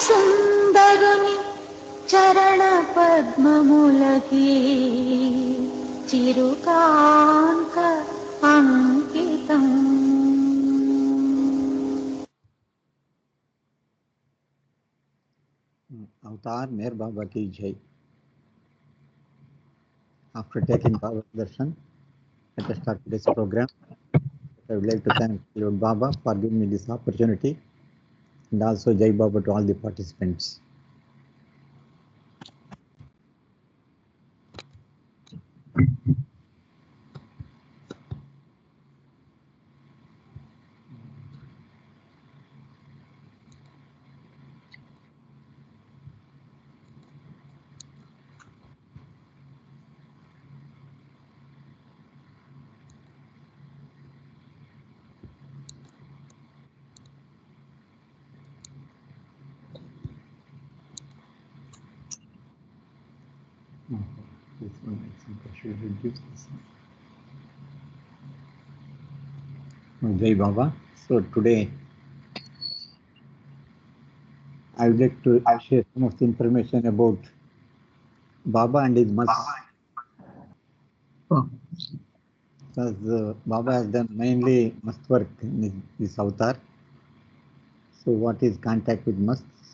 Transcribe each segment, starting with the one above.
సుందరుని చరణ పద్మములకి చిరుకాంత అంకితం. Avatar Meher Baba ki jai. After taking Baba darshan, let us start today's program. I would like to thank Lord Baba for giving me this opportunity, and also Jai Baba to all the participants. This one, I think I should reduce this one. Jai Baba. So today I would like to share some of the information about Baba and his must. Because Baba has done mainly must work in this avatar. So what is contact with musts?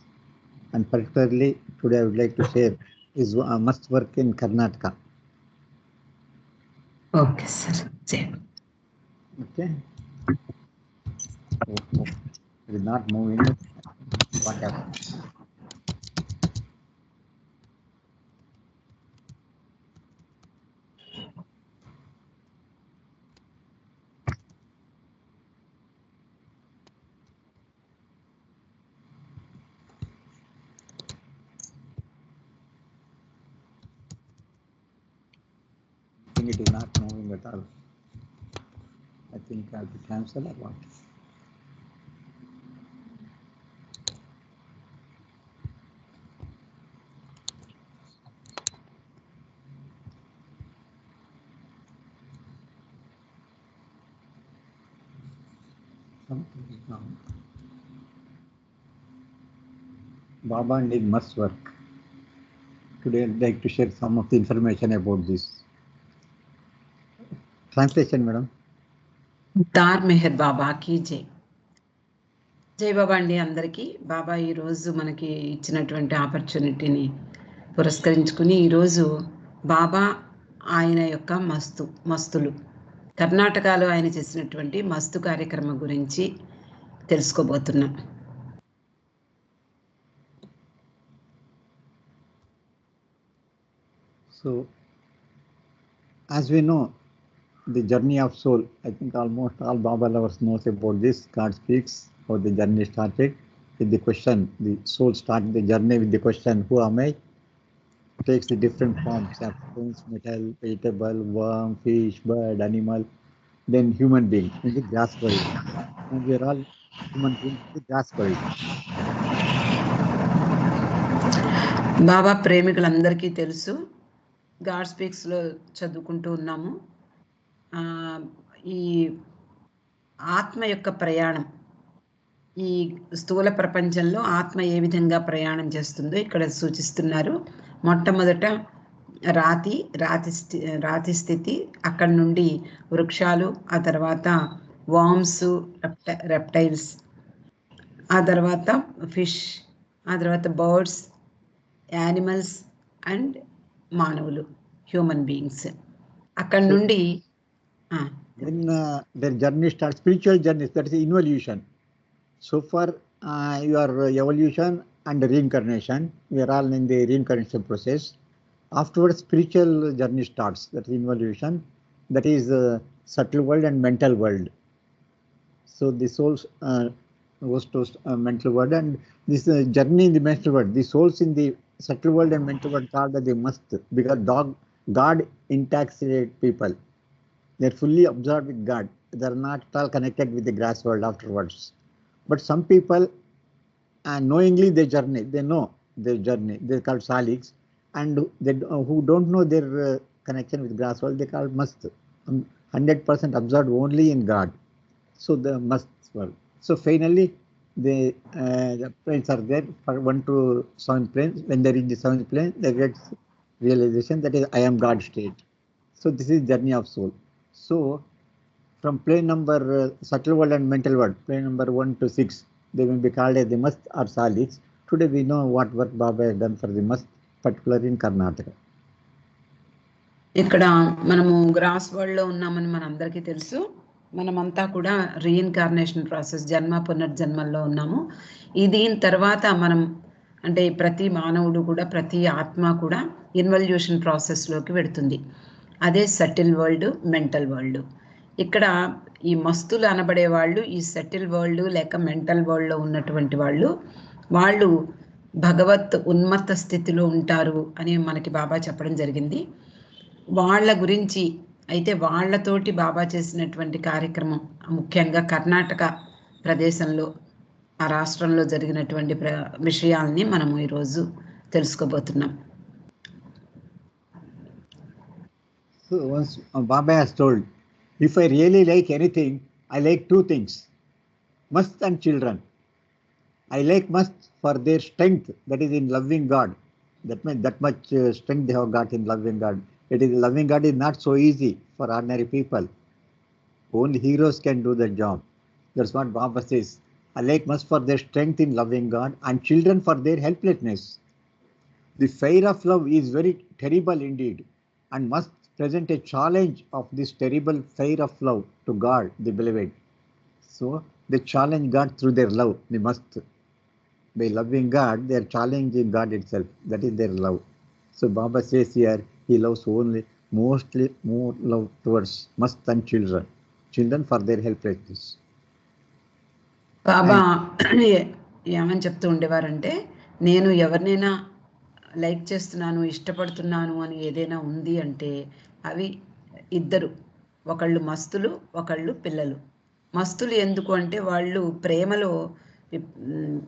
And particularly today I would like to share his must work in Karnataka. Okay, sir. Okay. Oh, it is not moving. What happened? I think it is not moving at all. I think I have to cancel or what? Something is wrong. Baba and his must work. Today I'd like to share some of the information about this. Translation, madam. Avatar Meher బాబాకి జై. జై బాబా అండి అందరికీ. బాబా ఈరోజు మనకి ఇచ్చినటువంటి ఆపర్చునిటీని పురస్కరించుకుని ఈరోజు బాబా ఆయన యొక్క మస్తులు కర్ణాటకలో ఆయన చేసినటువంటి మస్తు కార్యక్రమం గురించి తెలుసుకోబోతున్నాం. So, as we know, the journey of soul, I think almost all Baba lovers knows about this. God speaks how the journey started with the question. The soul started the journey with the question, who am I? Takes the different forms, substance, metal, vegetable, worm, fish, bird, animal, then human being in the grass world. And we are all human beings in the grass world. బాబా ప్రేమికులందరికీ తెలుసు, God స్పీక్స్లో చదువుకుంటూ ఉన్నాము. ఈ ఆత్మ యొక్క ప్రయాణం, ఈ స్థూల ప్రపంచంలో ఆత్మ ఏ విధంగా ప్రయాణం చేస్తుందో ఇక్కడ సూచిస్తున్నారు. మొట్టమొదట రాతి స్థితి, అక్కడి నుండి వృక్షాలు, ఆ తర్వాత వామ్స్, రెప్టైల్స్, ఆ తర్వాత ఫిష్, ఆ తర్వాత బర్డ్స్, యానిమల్స్ అండ్ మానవులు, హ్యూమన్ బీయింగ్స్. అక్కడి నుండి Then their journey starts, spiritual journey, that is involution. So far, your evolution and reincarnation, we are all in the reincarnation process. Afterwards, spiritual journey starts, that is involution, that is subtle world and mental world. So the soul goes to mental world, and this journey in the mental world, the souls in the subtle world and mental world called the must, because God intacts people. They are fully absorbed with God. They are not at all connected with the grass world afterwards. But some people, knowingly their journey, they know their journey. They are called saliks, and they who don't know their connection with grass world, they call must. 100% absorbed only in God. So the must world. So finally, the planes are there for 1 to 7 planes. When they reach the 7th plane, they get realization that is I am God state. So this is journey of soul. So from plane number subtle world and mental world, plane number 1 to 6, they will be called as the mast or solids. Today we know what work Baba has done for the mast, particularly in Karnataka. ఇక్కడ మనము gross world లో ఉన్నామని మనందరికీ తెలుసు. మనమంతా కూడా reincarnation process, జన్మ పునర్జన్మల్లో ఉన్నాము. దీని తర్వాత మనం అంటే ప్రతి మానవుడు కూడా, ప్రతి ఆత్మ కూడా ఇన్వల్యూషన్ ప్రాసెస్లోకి వెడుతుంది. అదే సటిల్ వరల్డ్, మెంటల్ వరల్డ్. ఇక్కడ ఈ మస్తులు అనబడే వాళ్ళు ఈ సటిల్ వరల్డ్ లేక మెంటల్ వరల్డ్లో ఉన్నటువంటి వాళ్ళు భగవత్ ఉన్మత్త స్థితిలో ఉంటారు అని మనకి బాబా చెప్పడం జరిగింది. వాళ్ళ గురించి అయితే వాళ్ళతోటి బాబా చేసినటువంటి కార్యక్రమం, ముఖ్యంగా కర్ణాటక ప్రదేశంలో ఆ రాష్ట్రంలో జరిగినటువంటి విషయాల్ని మనము ఈరోజు తెలుసుకోబోతున్నాం. So once Baba has told, if I really like anything, I like two things, must and children. I like must for their strength, that is in loving God. That much strength they have got in loving God. It is loving God is not so easy for ordinary people. Only heroes can do the job. That's what Baba says. I like must for their strength in loving God and children for their helplessness. The fire of love is very terrible indeed and must present a challenge of this terrible fire of love to God, the beloved. So they challenge God through their love. They must. By loving God, they are challenging God itself. That is their love. So Baba says here, he loves only mostly more love towards must and children for their helplessness. బాబా ఏమని చెప్తూ ఉండేవారంటే, నేను ఎవరినైనా like చేస్తున్నాను, ఇష్టపడుతున్నాను అని ఏదైనా ఉంది అంటే అవి ఇద్దరు, ఒకళ్ళు మస్తులు, ఒకళ్ళు పిల్లలు. మస్తులు ఎందుకు అంటే వాళ్ళు ప్రేమలో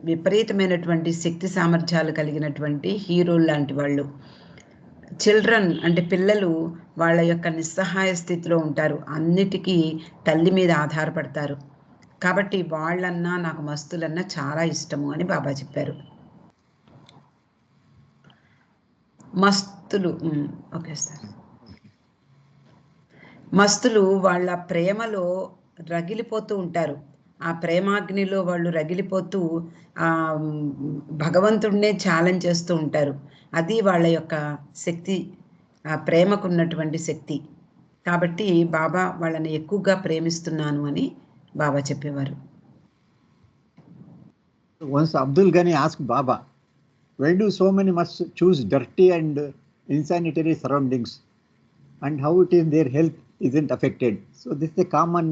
విపరీతమైనటువంటి శక్తి సామర్థ్యాలు కలిగినటువంటి హీరోలు లాంటి వాళ్ళు. చిల్డ్రన్ అంటే పిల్లలు వాళ్ళ యొక్క నిస్సహాయ స్థితిలో ఉంటారు, అన్నిటికీ తల్లి మీద ఆధారపడతారు. కాబట్టి వాళ్ళన్నా నాకు మస్తులన్నా చాలా ఇష్టము అని బాబా చెప్పారు. మస్తులు ఓకే సార్. మస్తులు వాళ్ళ ప్రేమలో రగిలిపోతూ ఉంటారు. ఆ ప్రేమాగ్నిలో వాళ్ళు రగిలిపోతూ ఆ భగవంతుడినే ఛాలెంజ్ చేస్తూ ఉంటారు. అది వాళ్ళ యొక్క శక్తి, ఆ ప్రేమకున్నటువంటి శక్తి. కాబట్టి బాబా వాళ్ళని ఎక్కువగా ప్రేమిస్తున్నాను అని బాబా చెప్పేవారు. Once Abdul Ghani asked Baba, why do so many must choose dirty and insanitary surroundings and how it is their health isn't affected? So this is a common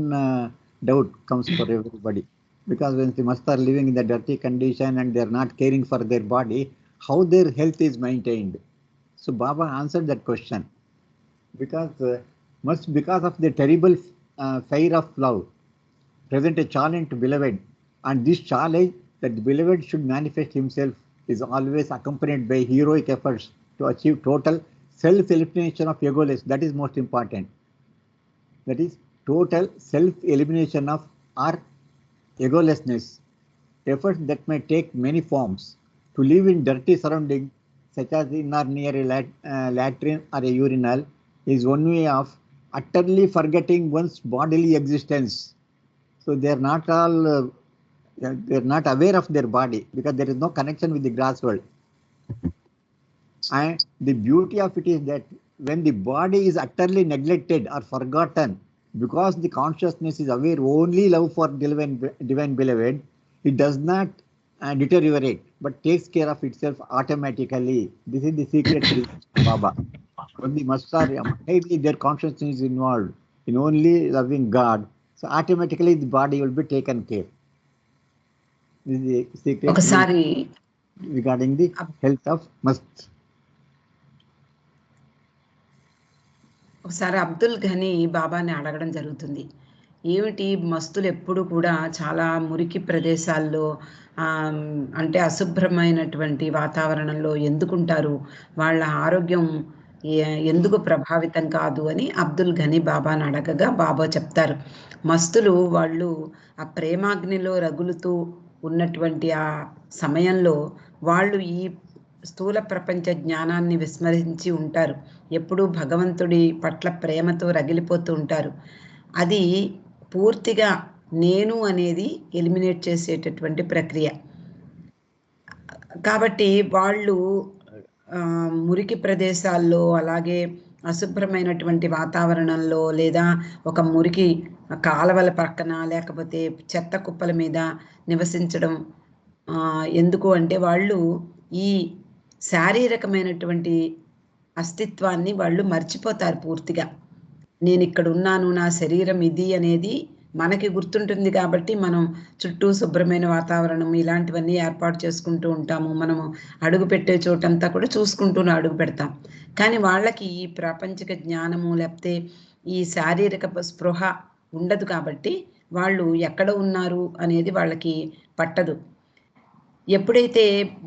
doubt comes for everybody, because when the must are living in the dirty condition and they are not caring for their body, how their health is maintained? So Baba answered that question, because of the terrible fire of love present a challenge to beloved, and this challenge that the beloved should manifest himself is always accompanied by heroic efforts to achieve total self-elimination of egoless. That is most important. That is total self-elimination of our egolessness. Efforts that may take many forms. To live in dirty surroundings, such as in or near a latrine or a urinal, is one way of utterly forgetting one's bodily existence. So they are not all, they are not aware of their body because there is no connection with the grass world. And the beauty of it is that when the body is utterly neglected or forgotten, because the consciousness is aware only love for divine beloved, it does not deteriorate but takes care of itself automatically. This is the secret of Baba. When the mastar, their consciousness is involved in only loving God, so automatically the body will be taken care. This is the secret regarding the health of must. ఒకసారి అబ్దుల్ ఘనీ బాబాని అడగడం జరుగుతుంది, ఏమిటి మస్తులు ఎప్పుడు కూడా చాలా మురికి ప్రదేశాల్లో అంటే అశుభ్రమైనటువంటి వాతావరణంలో ఎందుకుంటారు, వాళ్ళ ఆరోగ్యం ఎందుకు ప్రభావితం కాదు అని అబ్దుల్ ఘనీ బాబాని అడగగా బాబా చెప్తారు, మస్తులు వాళ్ళు ఆ ప్రేమాగ్నిలో రగులుతూ ఉన్నటువంటి ఆ సమయంలో వాళ్ళు ఈ స్థూల ప్రపంచ జ్ఞానాన్ని విస్మరించి ఉంటారు. ఎప్పుడూ భగవంతుడి పట్ల ప్రేమతో రగిలిపోతూ ఉంటారు. అది పూర్తిగా నేను అనేది ఎలిమినేట్ చేసేటటువంటి ప్రక్రియ. కాబట్టి వాళ్ళు మురికి ప్రదేశాల్లో, అలాగే అశుభ్రమైనటువంటి వాతావరణంలో, లేదా ఒక మురికి కాలవల పక్కన, లేకపోతే చెత్త కుప్పల మీద నివసించడం ఎందుకు అంటే వాళ్ళు ఈ శారీరకమైనటువంటి అస్తిత్వాన్ని వాళ్ళు మర్చిపోతారు పూర్తిగా. నేను ఇక్కడ ఉన్నాను, నా శరీరం ఇది అనేది మనకి గుర్తుంటుంది కాబట్టి మనం చుట్టూ శుభ్రమైన వాతావరణం ఇలాంటివన్నీ ఏర్పాటు చేసుకుంటూ ఉంటాము. మనము అడుగు పెట్టే చోటంతా కూడా చూసుకుంటూ అడుగు పెడతాం. కానీ వాళ్ళకి ఈ ప్రాపంచిక జ్ఞానము లేకపోతే ఈ శారీరక స్పృహ ఉండదు కాబట్టి వాళ్ళు ఎక్కడ ఉన్నారు అనేది వాళ్ళకి పట్టదు. ఎప్పుడైతే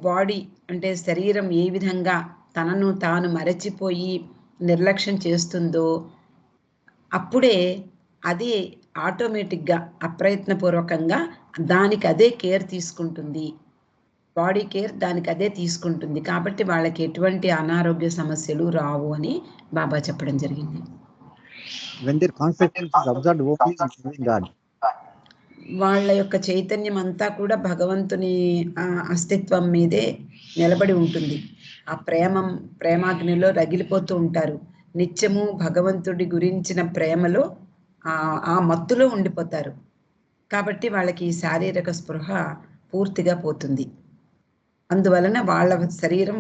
బాడీ అంటే శరీరం ఏ విధంగా తనను తాను మరచిపోయి నిర్లక్ష్యం చేస్తుందో అప్పుడే అది ఆటోమేటిక్గా అప్రయత్నపూర్వకంగా దానికి అదే కేర్ తీసుకుంటుంది. బాడీ కేర్ దానికి అదే తీసుకుంటుంది. కాబట్టి వాళ్ళకి ఎటువంటి అనారోగ్య సమస్యలు రావు అని బాబా చెప్పడం జరిగింది. వాళ్ళ యొక్క చైతన్యం అంతా కూడా భగవంతుని అస్తిత్వం మీదే నిలబడి ఉంటుంది. ఆ ప్రేమాగ్నిలో రగిలిపోతూ ఉంటారు. నిత్యము భగవంతుడి గురించిన ప్రేమలో ఆ మత్తులో ఉండిపోతారు. కాబట్టి వాళ్ళకి శారీరక స్పృహ పూర్తిగా పోతుంది. అందువలన వాళ్ళ శరీరం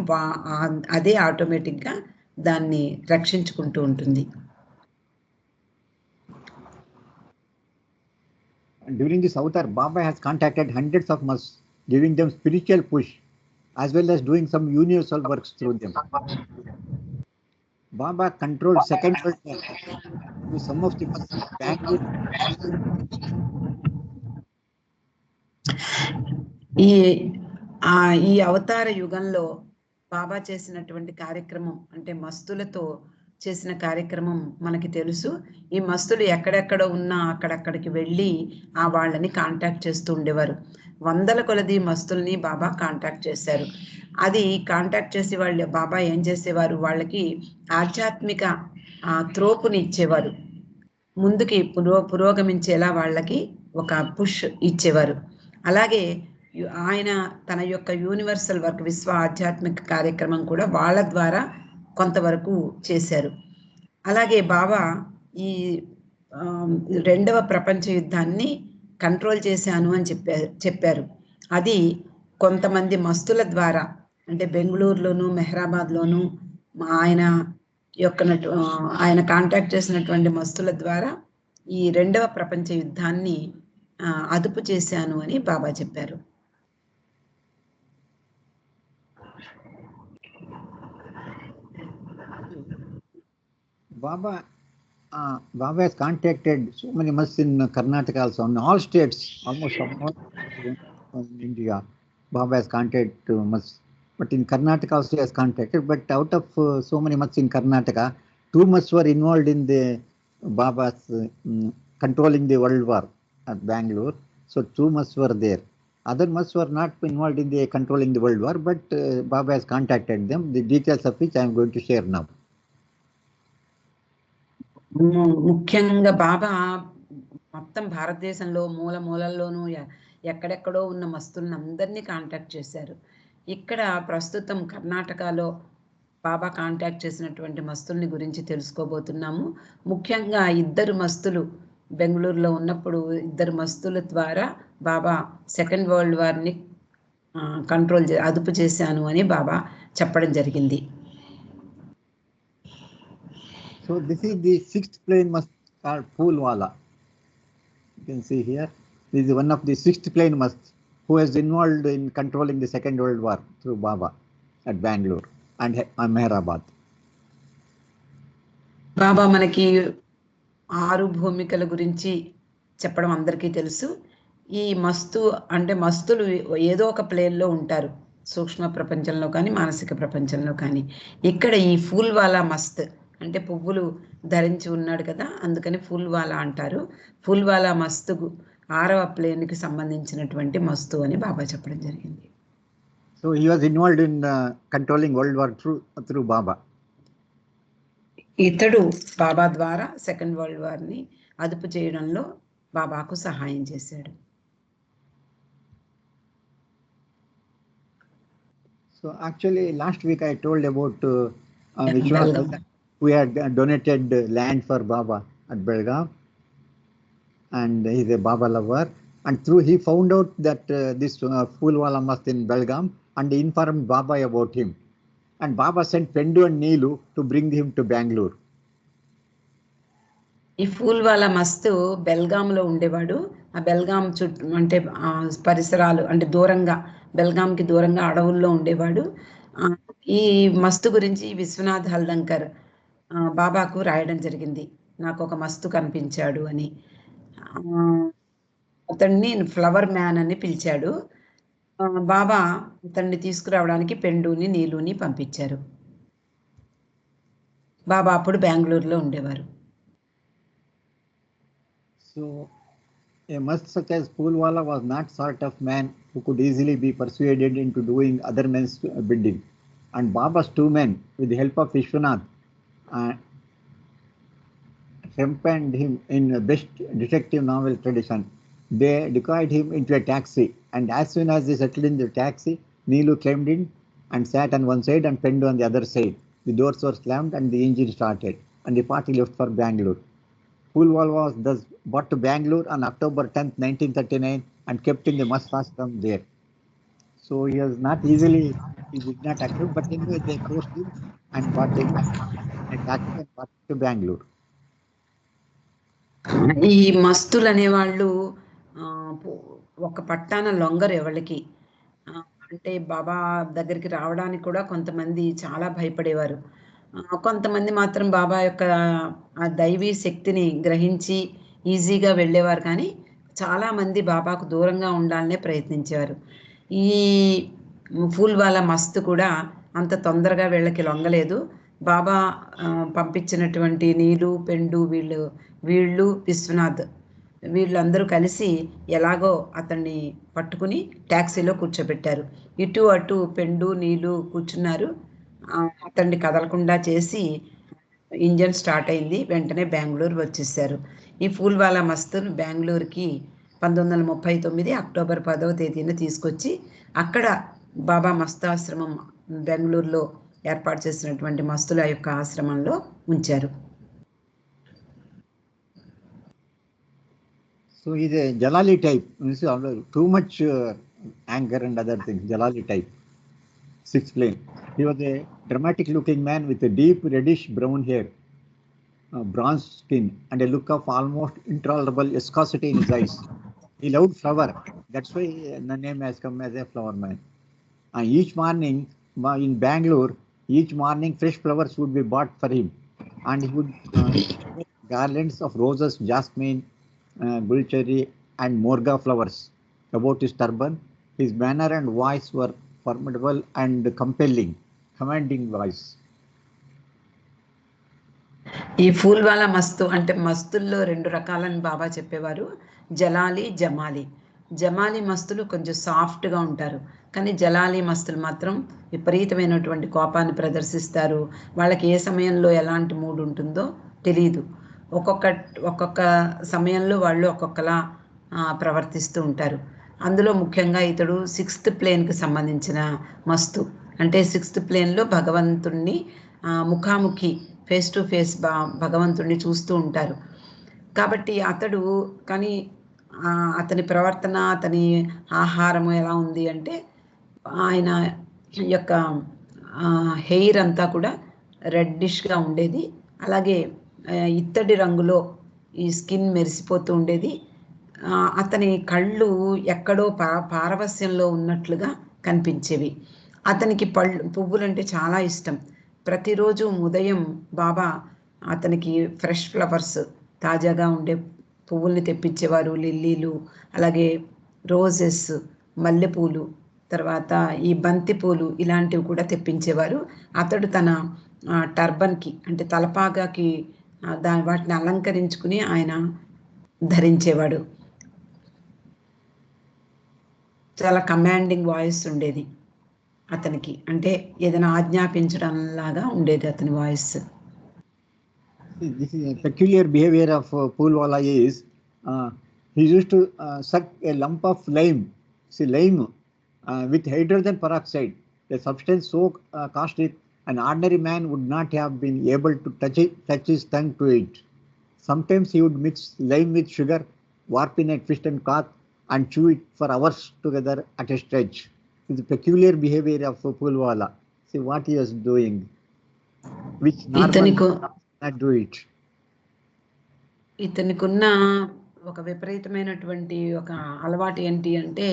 అదే ఆటోమేటిక్గా దాన్ని రక్షించుకుంటూ ఉంటుంది. During this avatar, Baba has contacted hundreds of monks, giving them spiritual push, as well as doing some universal works through them. Baba controlled second world to some of the Bangalore. ఈ అవతార యుగంలో బాబా చేసినటువంటి కార్యక్రమం అంటే మస్తులతో చేసిన కార్యక్రమం మనకి తెలుసు. ఈ మస్తులు ఎక్కడెక్కడ ఉన్నా అక్కడక్కడికి వెళ్ళి వాళ్ళని కాంటాక్ట్ చేస్తూ ఉండేవారు. వందల కొలది మస్తుల్ని బాబా కాంటాక్ట్ చేశారు. అది కాంటాక్ట్ చేసి వాళ్ళు బాబా ఏం చేసేవారు, వాళ్ళకి ఆధ్యాత్మిక త్రోపుని ఇచ్చేవారు. ముందుకి పురోగమించేలా వాళ్ళకి ఒక పుష్ ఇచ్చేవారు. అలాగే ఆయన తన యొక్క యూనివర్సల్ వర్క్ విశ్వ ఆధ్యాత్మిక కార్యక్రమం కూడా వాళ్ళ ద్వారా కొంతవరకు చేశారు. అలాగే బాబా ఈ రెండవ ప్రపంచ యుద్ధాన్ని కంట్రోల్ చేశాను అని చెప్పారు. అది కొంతమంది మస్తుల ద్వారా అంటే బెంగళూరులోను మెహరాబాద్లోను ఆయన కాంటాక్ట్ చేసినటువంటి మస్తుల ద్వారా ఈ రెండవ ప్రపంచ యుద్ధాన్ని అదుపు చేశాను అని బాబా చెప్పారు. Baba has contacted so many monks in Karnataka also, in all states, almost in India. Baba has contacted monks, but in Karnataka also he has contacted. But out of so many monks in Karnataka, 2 monks were involved in the Baba's controlling the world war at Bangalore. So 2 monks were there. Other monks were not involved in the controlling the world war, but Baba has contacted them. The details of which I am going to share now. ముఖ్యంగా బాబా మొత్తం భారతదేశంలో మూలల్లోనూ ఎక్కడెక్కడో ఉన్న మస్తులను అందరినీ contact చేశారు. ఇక్కడ ప్రస్తుతం కర్ణాటకలో బాబా కాంటాక్ట్ చేసినటువంటి మస్తుల్ని గురించి తెలుసుకోబోతున్నాము. ముఖ్యంగా 2 మస్తులు బెంగళూరులో ఉన్నప్పుడు 2 మస్తుల ద్వారా బాబా సెకండ్ వరల్డ్ వార్ని అదుపు చేశాను అని బాబా చెప్పడం జరిగింది. So this is the 6th plane must called Phoolwala. You can see here, this is one of the 6th plane must who was involved in controlling the Second World War through Baba at Bangalore and Mehrabad. బాబా మనకి 6 భూమికల గురించి చెప్పడం అందరికీ తెలుసు. ఈ మస్తులు ఏదో ఒక ప్లేన్లో ఉంటారు, సూక్ష్మ ప్రపంచంలో కానీ మానసిక ప్రపంచంలో కానీ. ఇక్కడ ఈ ఫూల్వాలా మస్త్ అంటే పువ్వులు ధరించి ఉన్నాడు కదా, అందుకని ఫుల్వాలా అంటారు. ఫుల్వాలా మస్తు 6వ ప్లేన్కి సంబంధించినటువంటి మస్తు అని బాబా చెప్పడం జరిగింది. So he was involved in controlling World War through Baba. ఇతడు బాబా ద్వారా సెకండ్ వరల్డ్ వార్ని అదుపు చేయడంలో బాబాకు సహాయం చేశాడు. So actually last week I told about Belgaum. who had donated land for Baba at Belgaum, and he's a Baba lover, and through he found out that this Phoolwala Mast in Belgaum, and he informed Baba about him, and Baba sent Pendu and Neelu to bring him to Bangalore. ఈ ఫూల్వాలా మస్తు బెల్గాంలో ఉండేవాడు. ఆ బెల్గాం చుట్టూ అంటే పరిసరాలు అంటే దూరంగా బెల్గాంకి దూరంగా అడవుల్లో ఉండేవాడు. ఈ మస్తు గురించి విశ్వనాథ్ హల్దంకర్ బాబాకు రాయడం జరిగింది. నాకు ఒక మస్తు కనిపించాడు అని. అతన్ని ఫ్లవర్ మ్యాన్ అని పిలిచాడు. బాబా అతన్ని తీసుకురావడానికి పెండుని నీలుని పంపించారు. బాబా అప్పుడు బెంగళూరులో ఉండేవారు. So a must such as Phoolwala was not sort of man who could easily be persuaded into doing other men's bidding, and Baba's 2 men, with the help of Vishwanath, accompanied him in best detective novel tradition. They decoyed him into a taxi, and as soon as they settled in the taxi, Neelu climbed in and sat on one side and Pendu on the other side. The doors were slammed and the engine started, and the party left for Bangalore. Phoolwala was thus brought to Bangalore on October 10th, 1939, and kept in the must ashram there. So he was not easily, he did not accept, but anyway they forced him and brought him and brought him to Bangalore. ఈ మస్తులు అనేవాళ్ళు ఒక పట్టాన లొంగరు ఎవరికి. అంటే బాబా దగ్గరికి రావడానికి కూడా కొంతమంది చాలా భయపడేవారు. కొంతమంది మాత్రం బాబా యొక్క ఆ దైవీ శక్తిని గ్రహించి ఈజీగా వెళ్ళేవారు. కానీ చాలామంది బాబాకు దూరంగా ఉండాలనే ప్రయత్నించేవారు. ఈ ఫూల్వాలా మస్తు కూడా అంత తొందరగా వీళ్ళకి లొంగలేదు. బాబా పంపించినటువంటి నీలు పెండు వీళ్ళు విశ్వనాథ్ వీళ్ళందరూ కలిసి ఎలాగో అతన్ని పట్టుకుని ట్యాక్సీలో కూర్చోబెట్టారు. ఇటు అటు పెండు నీలు కూర్చున్నారు. అతన్ని కదలకుండా చేసి ఇంజన్ స్టార్ట్ అయింది. వెంటనే బెంగళూరు వచ్చేసారు. ఈ ఫూల్వాలా మస్తును బెంగళూరుకి 1939 అక్టోబర్ 10వ తేదీన తీసుకొచ్చి అక్కడ బాబా మస్తాశ్రమం బెంగళూరులో ఏర్పాటు చేసినటువంటి మస్తుల యొక్క ఆశ్రమంలో ఉంచారు. So he's a Jalali type, too much anger and other things, Jalali type, 6th plane. He was a dramatic looking man with a deep reddish brown hair, bronze skin, and a look of almost intolerable viscosity in his eyes. He loved flower, that's why the name has come as a flower man. Each morning in Bangalore, each morning fresh flowers would be bought for him, and he would make garlands of roses, jasmine, gulchari and morga flowers about his turban. His manner and voice were formidable and compelling, commanding voice. ఈ ఫూల్వాలా మస్తు అంటే మస్తుల్లో 2 రకాలని బాబా చెప్పేవారు, జలాలి జమాలి. జమాలి మస్తులు కొంచెం సాఫ్ట్గా ఉంటారు, కానీ జలాలి మస్తులు మాత్రం విపరీతమైనటువంటి కోపాన్ని ప్రదర్శిస్తారు. వాళ్ళకి ఏ సమయంలో ఎలాంటి మూడ్ ఉంటుందో తెలియదు. ఒక్కొక్క సమయంలో వాళ్ళు ఒక్కొక్కలా ప్రవర్తిస్తూ ఉంటారు. అందులో ముఖ్యంగా ఇతడు 6th ప్లేన్కి సంబంధించిన మస్తు. అంటే 6th ప్లేన్లో భగవంతుణ్ణి ముఖాముఖి ఫేస్ టు ఫేస్ భగవంతుణ్ణి చూస్తూ ఉంటారు. కాబట్టి కానీ అతని ప్రవర్తన అతని ఆహారము ఎలా ఉంది అంటే ఆయన యొక్క హెయిర్ అంతా కూడా రెడ్డిష్గా ఉండేది. అలాగే ఇత్తడి రంగులో ఈ స్కిన్ మెరిసిపోతూ ఉండేది. అతని కళ్ళు ఎక్కడో పారవస్యంలో ఉన్నట్లుగా కనిపించేవి. అతనికి పువ్వులంటే చాలా ఇష్టం. ప్రతిరోజు ఉదయం బాబా అతనికి ఫ్రెష్ ఫ్లవర్స్ తాజాగా ఉండే పువ్వుల్ని తెప్పించేవారు. లిల్లీలు, అలాగే రోజెస్, మల్లెపూలు, తర్వాత ఈ బంతిపూలు ఇలాంటివి కూడా తెప్పించేవారు. అతడు తన టర్బన్కి అంటే తలపాగాకి వాటిని అలంకరించుకుని ఆయన ధరించేవాడు. చాలా కమాండింగ్ వాయిస్ ఉండేది అతనికి, అంటే ఏదైనా ఆజ్ఞాపించడం లాగా ఉండేది అతని voice. This is a peculiar behavior of Poolwala is he used to suck a lump of lime, see lime, with hydrogen peroxide, a substance so caustic an ordinary man would not have been able to touch his tongue to it. Sometimes he would mix lime with sugar, warp in a twist and cloth, and chew it for hours together at a stretch. It's a peculiar behavior of Poolwala. See what he was doing, which normal not do it. ఇతనికున్న ఒక విపరీతమైనటువంటి ఒక అలవాటు ఏంటి అంటే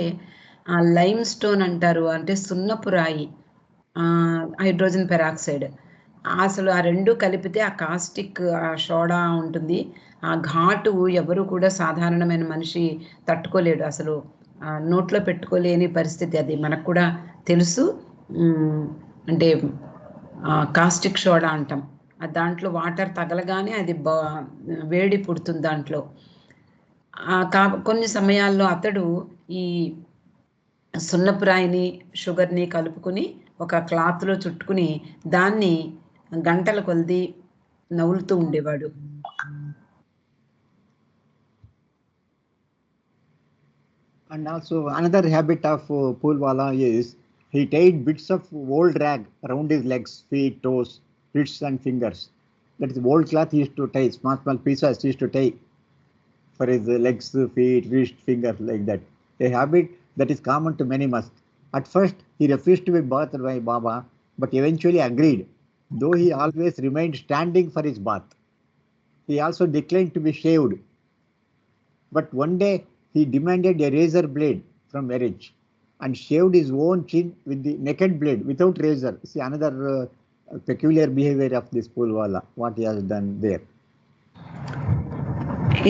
ఆ lime stone అంటారు, అంటే సున్నపు రాయి, హైడ్రోజన్ పెరాక్సైడ్, అసలు ఆ రెండు కలిపితే ఆ కాస్టిక్ ఆ సోడా ఉంటుంది, ఆ ఘాటు ఎవరు కూడా సాధారణమైన మనిషి తట్టుకోలేడు, అసలు నోట్లో పెట్టుకోలేని పరిస్థితి. అది మనకు కూడా తెలుసు. అంటే కాస్టిక్ సోడా అంటాం. దాంట్లో వాటర్ తగలగానే అది వేడి పుడుతుంది దాంట్లో. కొన్ని సమయాల్లో అతడు ఈ సున్నపురాయిని షుగర్ని కలుపుకుని ఒక క్లాత్లో చుట్టుకుని దాన్ని గంటల కొలది నవ్వులుతూ ఉండేవాడు. And also another habit of Poolwala is he tied bits of old rag around his legs, feet, toes, wrists and fingers. That is old cloth he used to tie, small pieces he used to tie for his legs, feet, wrist, fingers, like that. A habit that is common to many must. At first he refused to be bathed by Baba, but eventually agreed, though he always remained standing for his bath. He also declined to be shaved, but one day he demanded a razor blade from marriage and shaved his own chin with the naked blade without razor. See another peculiar behavior of this Poolwala, what he has done there.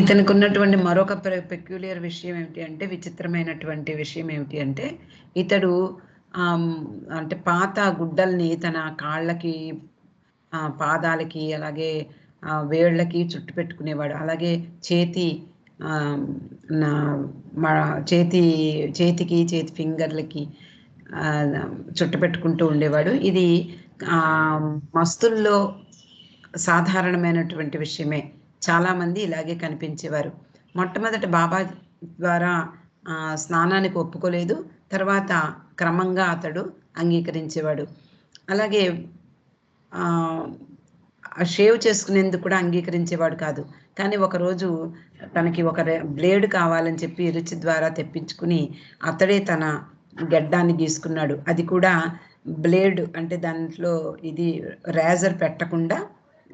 ఇతనికి ఉన్నటువంటి మరొక peculiar విషయం ఏమిటి అంటే, విచిత్రమైనటువంటి విషయం ఏమిటి అంటే, ఇతడు అంటే పాత గుడ్డల్ని తన కాళ్ళకి, పాదాలకి, అలాగే వేళ్ళకి చుట్టు పెట్టుకునేవాడు. అలాగే చేతికి చేతి ఫింగర్లకి చుట్టు పెట్టుకుంటూ ఉండేవాడు. ఇది మస్తుల్లో సాధారణమైనటువంటి విషయమే. చాలామంది ఇలాగే కనిపించేవారు. మొట్టమొదట బాబా ద్వారా స్నానానికి ఒప్పుకోలేదు, తర్వాత క్రమంగా అతడు అంగీకరించేవాడు. అలాగే షేవ్ చేసుకునేందుకు కూడా అంగీకరించేవాడు కాదు. కానీ ఒకరోజు తనకి ఒక బ్లేడ్ కావాలని చెప్పి రుచి ద్వారా తెప్పించుకుని అతడే తన గెడ్డాన్ని గీసుకున్నాడు. అది కూడా బ్లేడ్ అంటే దాంట్లో ఇది రేజర్ పెట్టకుండా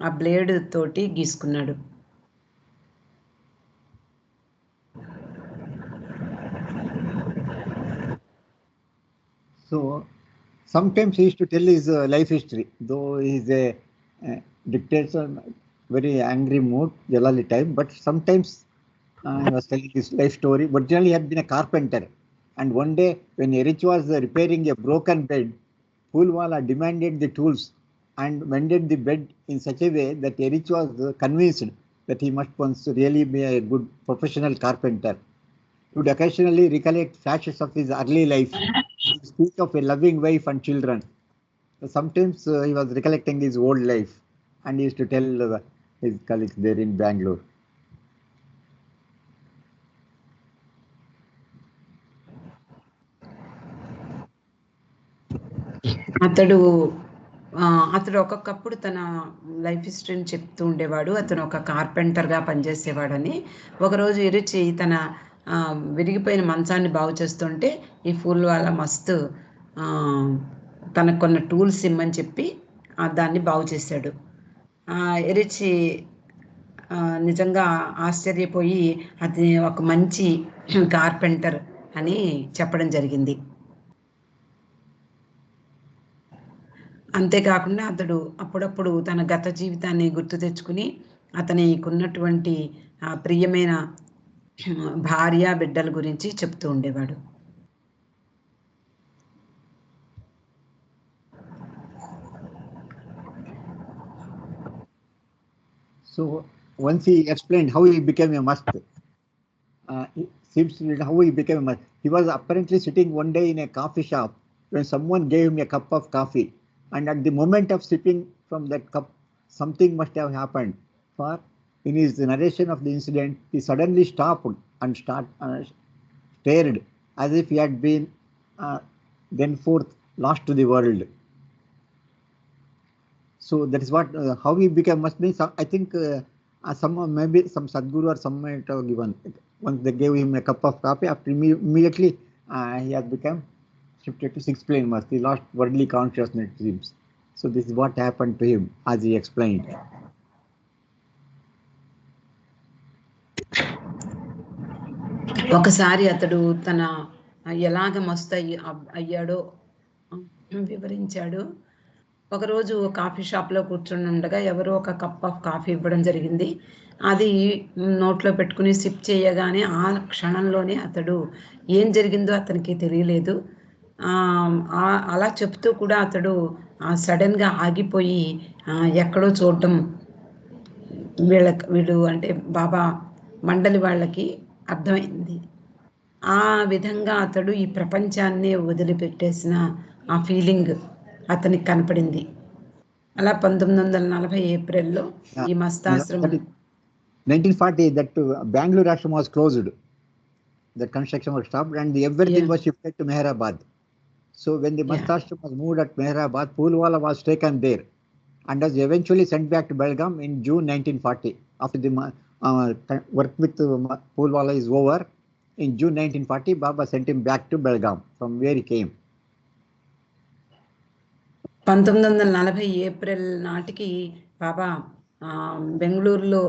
ఆ బ్లేడ్ తోటి గీసుకున్నాడు. So sometimes he used to tell his life history, though he is a dictator, very angry mood, Jalali type, but sometimes he was telling his life story. But generally he had been a carpenter, and one day when Erich was repairing a broken bed, Poolwala demanded the tools and mended the bed in such a way that Erich was convinced that he must once really be a good professional carpenter. He would occasionally recollect flashes of his early life, speak of a loving wife and children. Sometimes he was recollecting his old life and he used to tell his colleagues there in Bangalore. అతడు ఒక్కొక్కప్పుడు తన life హిస్టరీని చెప్తూ ఉండేవాడు. అతను ఒక కార్పెంటర్గా పనిచేసేవాడని. ఒకరోజు ఇరిచి తన విరిగిపోయిన మంచాన్ని బాగు చేస్తుంటే ఈ Poolwala మస్తు తనకు కొన్న టూల్స్ ఇమ్మని చెప్పి దాన్ని బాగు చేశాడు. ఎరిచి నిజంగా ఆశ్చర్యపోయి అది ఒక మంచి కార్పెంటర్ అని చెప్పడం జరిగింది. అంతేకాకుండా అతడు అప్పుడప్పుడు తన గత జీవితాన్ని గుర్తు తెచ్చుకుని అతనికి ఉన్నటువంటి ప్రియమైన భార్య బిడ్డల గురించి చెప్తూ ఉండేవాడు. So once he explained how he became a mast, how he became a mast. he was apparently sitting one day in a coffee shop when someone gave him a cup of coffee, and at the moment of sipping from that cup, something must have happened. For in his narration of the incident, he suddenly stopped and stared as if he had been then forth lost to the world. So that is what how he became. Must be some, I think some maybe some Sadguru or some might have given. Once they gave him a cup of coffee, after immediately he has become shifted to sixth plane must. He lost worldly consciousness dreams. So this is what happened to him, as he explained. ఒకసారి అతడు తన ఎలాగ మస్తు అయ్యాడో వివరించాడు. ఒకరోజు coffee షాప్లో కూర్చుని ఉండగా ఎవరో ఒక కప్ ఆఫ్ కాఫీ ఇవ్వడం జరిగింది. అది నోట్లో పెట్టుకుని సిప్ చేయగానే ఆ క్షణంలోనే అతడు ఏం జరిగిందో అతనికి తెలియలేదు. అలా చెప్తూ కూడా అతడు సడన్గా ఆగిపోయి ఎక్కడో చూడటం వీడు అంటే బాబా మండలి వాళ్ళకి అర్థమైంది. ఆ విధంగా అతడు ఈ ప్రపంచాన్నే వదిలిపెట్టేసిన ఆ ఫీలింగ్ అతనికి కనపడింది. అలా 1940 ఏప్రిల్లో ఈ మస్తాశ్రమం 1940 that Bangalore ashram was closed. The construction was stopped and everything was shifted to Meherabad. So when the Mastashram was moved at Meherabad, Poolwala was taken there and was eventually sent back to Belgaum in June 1940. After the work with Poolwala is over, in June 1940, Baba sent him back to Belgaum from where he came. 1940 April నాటికి బాబా బెంగళూరులో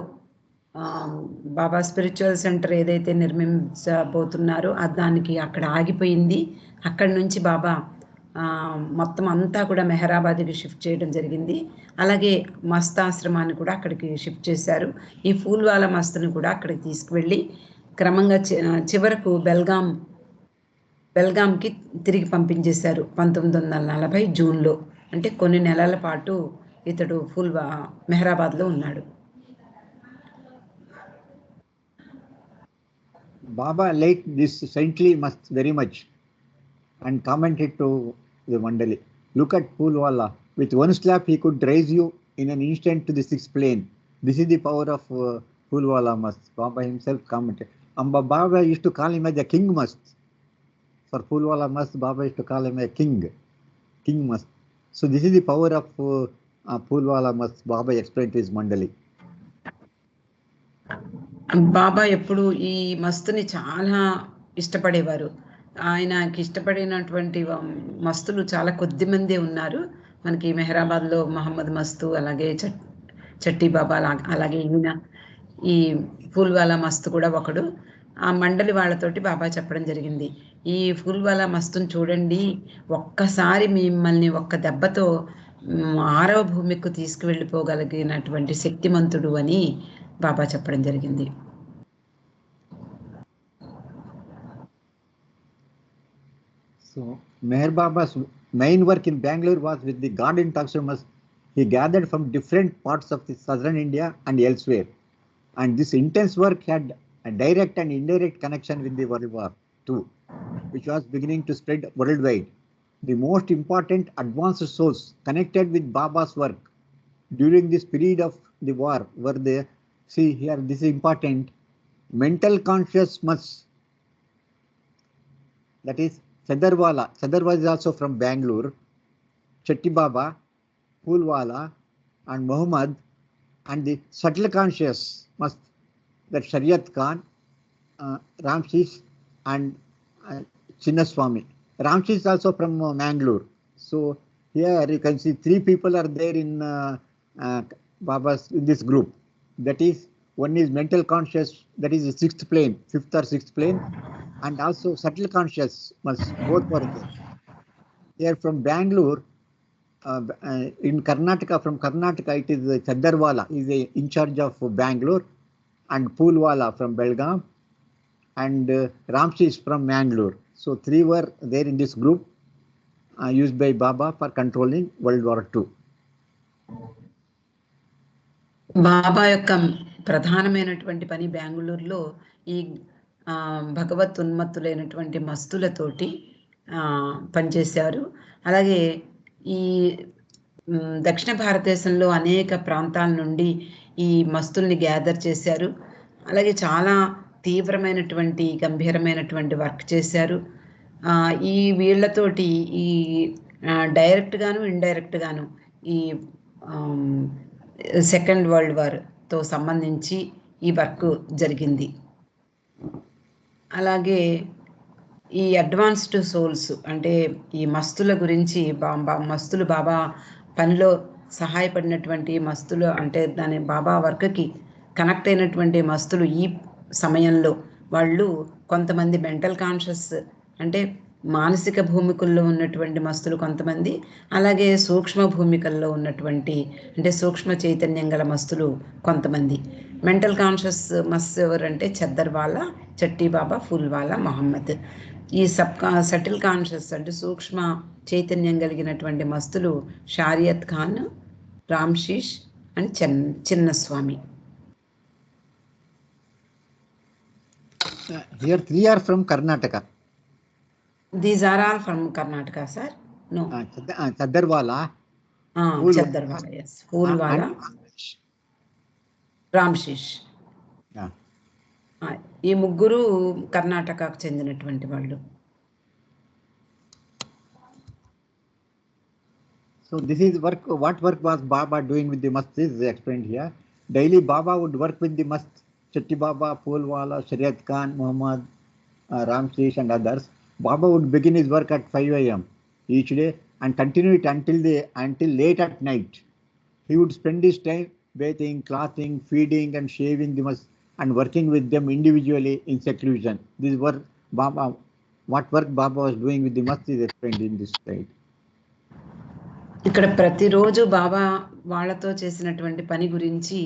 బాబా spiritual centre ఏదైతే నిర్మించబోతున్నారో దానికి అక్కడ ఆగిపోయింది. అక్కడి నుంచి బాబా మొత్తం అంతా కూడా మెహరాబాద్కి షిఫ్ట్ చేయడం జరిగింది. అలాగే మస్తాశ్రమాన్ని కూడా అక్కడికి షిఫ్ట్ చేశారు. ఈ ఫూల్వాలా మస్తుని కూడా అక్కడికి తీసుకువెళ్ళి క్రమంగా చివరకు బెల్గాంకి తిరిగి పంపించేశారు 1940 జూన్లో. అంటే కొన్ని నెలల పాటు ఇతడు మెహరాబాద్లో ఉన్నాడు. Baba liked this saintly must very much and commented to the Mandali, "Look at Poolwala. With one slap he could raise you in an instant to the sixth plane. This is the power of Poolwala must." Baba himself commented. Baba used to call him as the king must. For Poolwala must, Baba used to call him a king must. So this is the power of Poolwala must. Baba explained to his Mandali. బాబా ఎప్పుడు ఈ మస్తుని చాలా ఇష్టపడేవారు. ఆయనకి ఇష్టపడినటువంటి మస్తులు చాలా కొద్ది మందే ఉన్నారు. మనకి మెహరాబాద్లో మహమ్మద్ మస్తు, అలాగే చట్టి బాబా, అలాగే ఈయన ఈ ఫూల్వాలా మస్తు కూడా ఒకడు. ఆ మండలి వాళ్ళతోటి బాబా చెప్పడం జరిగింది, ఈ ఫూల్వాలా మస్తుని చూడండి, ఒక్కసారి మిమ్మల్ని ఒక్క దెబ్బతో 6వ భూమికి తీసుకువెళ్ళిపోగలిగినటువంటి శక్తిమంతుడు అని బాబా చెప్పడం జరిగింది. So Meher Baba's main work in Bangalore was with the God intoxications he gathered from different parts of the southern India and elsewhere. And this intense work had a direct and indirect connection with the World War II, which was beginning to spread worldwide. The most important advanced souls connected with Baba's work during this period of the war were there. See here, this is important. Mental consciousness, that is Sadarwala. Sadarwala is also from Bangalore. Chatti Baba, Poolwala, and Muhammad, and the subtle consciousness, that Shariat Khan, Ramsis, and Chinnaswamy. Ramsis is also from Mangalore. So here you can see 3 people are there in Baba's in this group. That is, one is mental conscious, that is the 6th plane, 5th or 6th plane, and also subtle conscious, both were there. Here from Bangalore, in Karnataka, from Karnataka it is Sadarwala, is in charge of Bangalore, and Poolwala from Belgaum, and Ramsis from Mangalore. So 3 were there in this group used by Baba for controlling World War II. బాబా యొక్క ప్రధానమైనటువంటి పని బెంగళూరులో ఈ భగవత్ ఉన్మత్తులైనటువంటి మస్తులతోటి పనిచేశారు. అలాగే ఈ దక్షిణ భారతదేశంలో అనేక ప్రాంతాల నుండి ఈ మస్తుల్ని గ్యాదర్ చేశారు. అలాగే చాలా తీవ్రమైనటువంటి గంభీరమైనటువంటి వర్క్ చేశారు. ఈ వీళ్ళతోటి ఈ డైరెక్ట్ గాను ఇండైరెక్ట్ గాను ఈ సెకండ్ వరల్డ్ వార్తో సంబంధించి ఈ వర్క్ జరిగింది. అలాగే ఈ అడ్వాన్స్డ్ సోల్స్ అంటే ఈ మస్తుల గురించి మస్తులు బాబా పనిలో సహాయపడినటువంటి మస్తులు అంటే దాని బాబా వర్క్కి కనెక్ట్ అయినటువంటి మస్తులు ఈ సమయంలో వాళ్ళు కొంతమంది మెంటల్ కాన్షియస్ అంటే మానసిక భూమికల్లో ఉన్నటువంటి మస్తులు కొంతమంది, అలాగే సూక్ష్మ భూమికల్లో ఉన్నటువంటి అంటే సూక్ష్మ చైతన్యం గల మస్తులు కొంతమంది. మెంటల్ కాన్షియస్ మస్త్ ఎవరంటే చద్దర్వాలా, చట్టి బాబా, ఫుల్వాలా, మహమ్మద్. ఈ సటిల్ కాన్షియస్ అంటే సూక్ష్మ చైతన్యం కలిగినటువంటి మస్తులు Shariat Khan, Ramshish and Chinnaswamy. Here 3 are from Karnataka. These are all from Karnataka, sir. No. Chaddarwala. Chaddarwala, yes. Phoolwala. Ramshish. ఈ ముగ్గురు కర్ణాటకకు చెందినటువంటి వాళ్ళు. So this is work. What work was Baba doing with the mast is explained here. Daily Baba would work with the mast. Chatti Baba, Phoolwala, Shariat Khan, Muhammad, Ramshish and others. Baba would begin his work at 5 a.m. each day and continue it until late at night. He would spend his time bathing, clothing, feeding and shaving the mast and working with them individually in seclusion. This work Baba, what work Baba was doing with the mast is explained in this slide. ఇక్కడ ప్రతిరోజు బాబా వాళ్ళతో చేసినటువంటి పని గురించి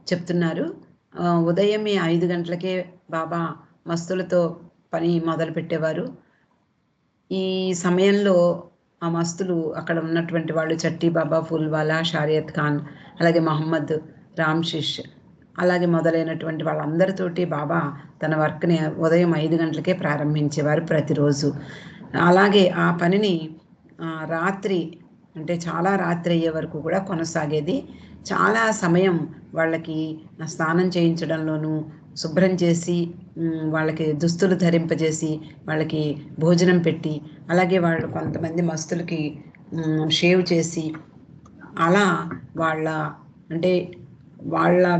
చెప్తున్నారు. ఉదయం 5 గంటలకే బాబా మస్తులతో పని మొదలు పెట్టేవారు. ఈ సమయంలో ఆ మస్తులు అక్కడ ఉన్నటువంటి వాళ్ళు చట్టి బాబా, ఫుల్వాలా, షారియత్ ఖాన్, అలాగే మహమ్మద్, రామ్శిష్ అలాగే మొదలైనటువంటి వాళ్ళందరితోటి బాబా తన వర్క్ని ఉదయం 5 గంటలకే ప్రారంభించేవారు ప్రతిరోజు. అలాగే ఆ పనిని రాత్రి అంటే చాలా రాత్రి అయ్యే వరకు కూడా కొనసాగేది. చాలా సమయం వాళ్ళకి స్నానం చేయించడంలోనూ, శుభ్రం చేసి వాళ్ళకి దుస్తులు ధరింపజేసి వాళ్ళకి భోజనం పెట్టి, అలాగే వాళ్ళు కొంతమంది మస్తులకి షేవ్ చేసి అలా వాళ్ళ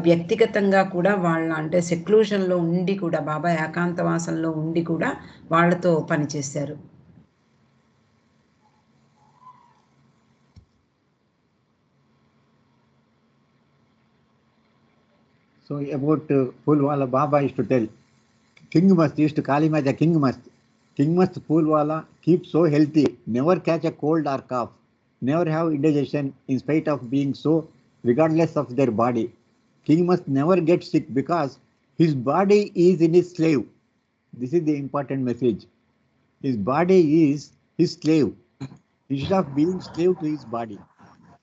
వ్యక్తిగతంగా కూడా వాళ్ళ అంటే సెక్లూషన్లో ఉండి కూడా బాబా ఏకాంతవాసంలో ఉండి కూడా వాళ్ళతో పనిచేశారు. So about Phoolwala, Baba used to tell, King Mast used to call him as a King Mast. King Mast Phoolwala keeps so healthy, never catch a cold or cough, never have indigestion in spite of being so regardless of their body. King Mast never gets sick because his body is in his slave. This is the important message. His body is his slave. Instead of being slave to his body.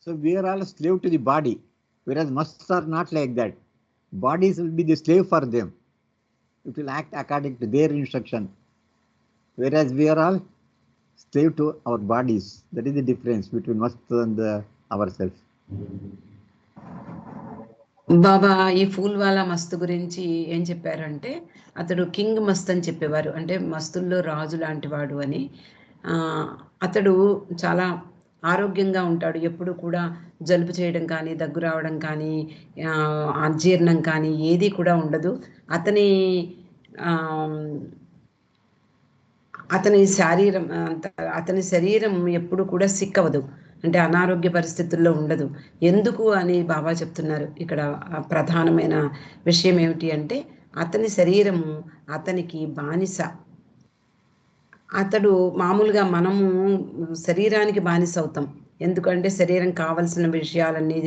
So we are all slave to the body, whereas Masts are not like that. Bodies will be the slave for them. It will act according to their instruction. Whereas we are all slave to our bodies. That is the difference between Mast and ourselves. బాబా ఈ ఫూల్వాలా మస్తు గురించి ఏం చెప్పారంటే అతడు king మస్త్ అని చెప్పేవారు. అంటే మస్తుల్లో రాజు లాంటి వాడు అని. అతడు చాలా ఆరోగ్యంగా ఉంటాడు. ఎప్పుడు కూడా జలుబు చేయడం కానీ, దగ్గు రావడం కానీ, అజీర్ణం కానీ ఏది కూడా ఉండదు. అతని శరీరం ఎప్పుడు కూడా సిక్ అవ్వదు, అంటే అనారోగ్య పరిస్థితుల్లో ఉండదు. ఎందుకు అని బాబా చెప్తున్నారు. ఇక్కడ ప్రధానమైన విషయం ఏమిటి అంటే అతని శరీరము అతనికి బానిస. అతడు మామూలుగా మనము శరీరానికి బానిస అవుతాం. ఎందుకంటే శరీరం కావలసిన విషయాలన్నీ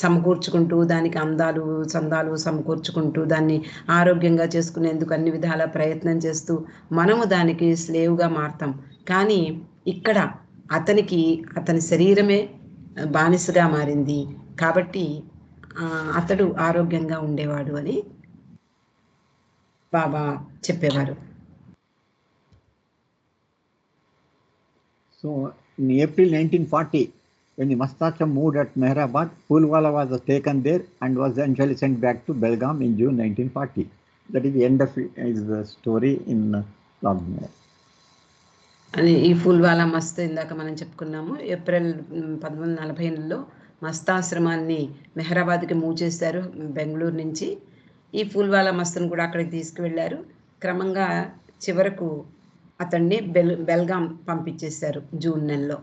సమకూర్చుకుంటూ, దానికి అందాలు చందాలు సమకూర్చుకుంటూ, దాన్ని ఆరోగ్యంగా చేసుకునేందుకు అన్ని విధాల ప్రయత్నం చేస్తూ మనము దానికి స్లేవ్గా మారుతాం. కానీ ఇక్కడ అతని శరీరమే బానిసగా మారింది. కాబట్టి అతడు ఆరోగ్యంగా ఉండేవాడు అని. బాబా చెప్పేవారు. So in April 1940, when the Mastashram moved at Mehrabad, Phoolwala was taken there and was eventually sent back to Belgaum in June 1940. That is the end of the story in Logmeyer. అని ఈ ఫూల్వాలా మస్త్ ఇందాక మనం చెప్పుకున్నాము. April 1940లో మస్తాశ్రమాన్ని మెహరాబాద్కి move చేశారు బెంగళూరు నుంచి. ఈ ఫూల్వాలా మస్తును కూడా అక్కడికి తీసుకువెళ్ళారు. క్రమంగా చివరకు అతన్ని బెల్గాం పంపించేశారు జూన్ నెలలో.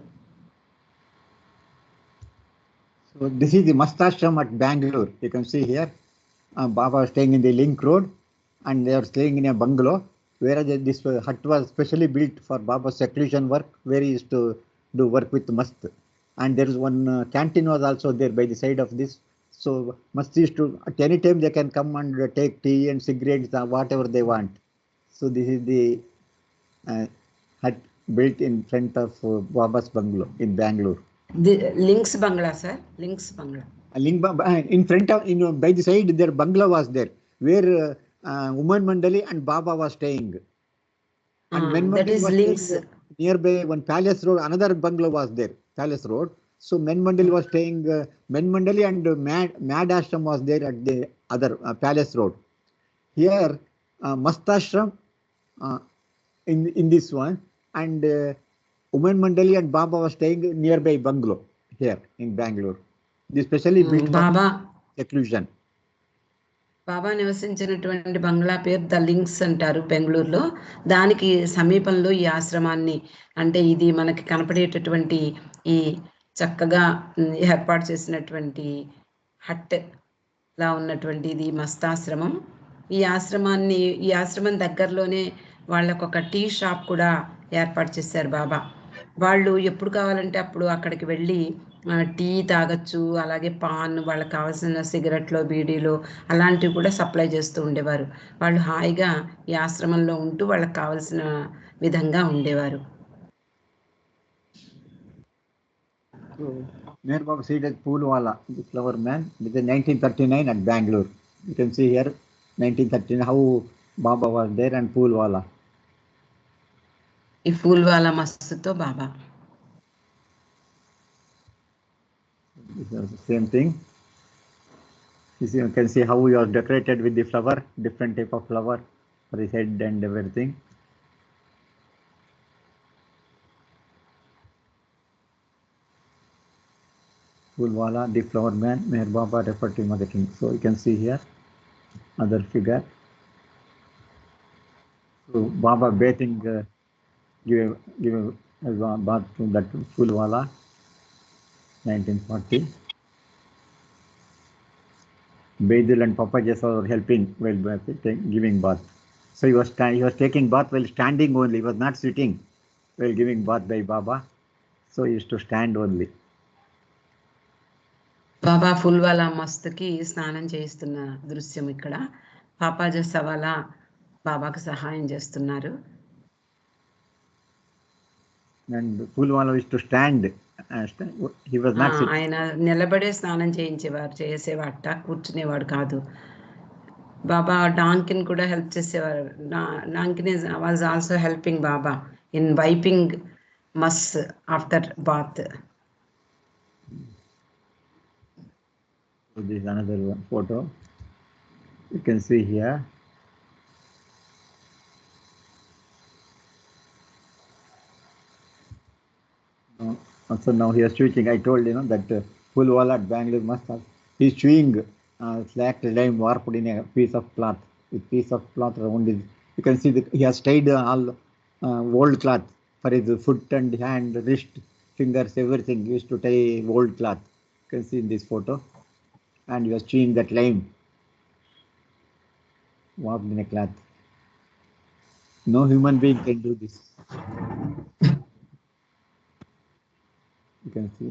So this is the Mastashram at Bangalore. You can see here, Baba was staying in the Link Road and they are staying in a bungalow, whereas this hut was specially built for Baba's seclusion work, where he used to do work with Mast. And there is one canteen was also there by the side of this. So Mast used to, at any time they can come and take tea and cigarettes, whatever they want. So this is the hut built in front of Baba's bungalow in Bangalore. Links bungalow sir, Links bungalow. In front of, by the side, their bungalow was there, where Woman Mandali and Baba was staying. And Men Mandali was links. Nearby one Palace Road, another bungalow was there, Palace Road. So Men Mandali was staying, Men Mandali and Mad Ashram was there at the other Palace Road. Here, Mastashram in this one, and Woman Mandali and Baba was staying nearby bungalow here in Bangalore. This specially built Baba seclusion. బాబా నివసించినటువంటి బంగ్లా పేరు the links అంటారు బెంగళూరులో. దానికి సమీపంలో ఈ ఆశ్రమాన్ని, అంటే ఇది మనకి కనపడేటటువంటి ఈ చక్కగా ఏర్పాటు చేసినటువంటి హట్ లా ఉన్నటువంటి ఇది మస్తాశ్రమం. ఈ ఆశ్రమం దగ్గరలోనే వాళ్ళకు ఒక టీ షాప్ కూడా ఏర్పాటు చేశారు బాబా. వాళ్ళు ఎప్పుడు కావాలంటే అప్పుడు అక్కడికి వెళ్ళి టీ తాగొచ్చు, అలాగే పాన్, వాళ్ళకి కావాల్సిన సిగరెట్లు, బీడీలు అలాంటివి కూడా సప్లై చేస్తూ ఉండేవారు. వాళ్ళు హాయిగా ఈ ఆశ్రమంలో ఉంటూ వాళ్ళకి కావాల్సిన విధంగా ఉండేవారు. So, Meher Baba seated Phoolwala, the flower man, with the 1939 at Bangalore. You can see here 1939 how Baba was there and Phoolwala. ఈ ఫూల్వాలా మస్తుతో బాబా. This is the same thing. You can see how he was decorated with the flower, different type of flower for his head and everything. Phoolwala, the flower man, Meher Baba referred to him as the king. So you can see here other figure. So Baba bathing, give a bath to that Phoolwala, 1940. Baidil and Papa just were helping while giving bath. So he was taking bath while standing only. He was not sitting while giving bath by Baba. So he used to stand only. బాబా ఫుల్వాలా మస్తుకి స్నానం చేయిస్తున్న దృశ్యం ఇక్కడ. పాపాజీ సవాలా బాబాకు సహాయం చేస్తున్నారు. And Phoolwala used to stand. He was not sitting. ఆయన నిలబడే స్నానం చేసేవాట, కూర్చునేవాడు కాదు. బాబా డాంకిన్ కూడా హెల్ప్ చేసేవారు. డాంకిన్ was also helping Baba in wiping మస్ after bath. So this is another one photo. You can see here. So now he is switching. I told that Phoolwala at Bangalore must have. He's chewing slacked lime warped in a piece of cloth. With piece of cloth around his. You can see that he has tied all old cloth for his foot and hand, wrist, fingers, everything. He used to tie old cloth. You can see in this photo. And he was chewing that lime warped in a cloth. No human being can do this. You can see.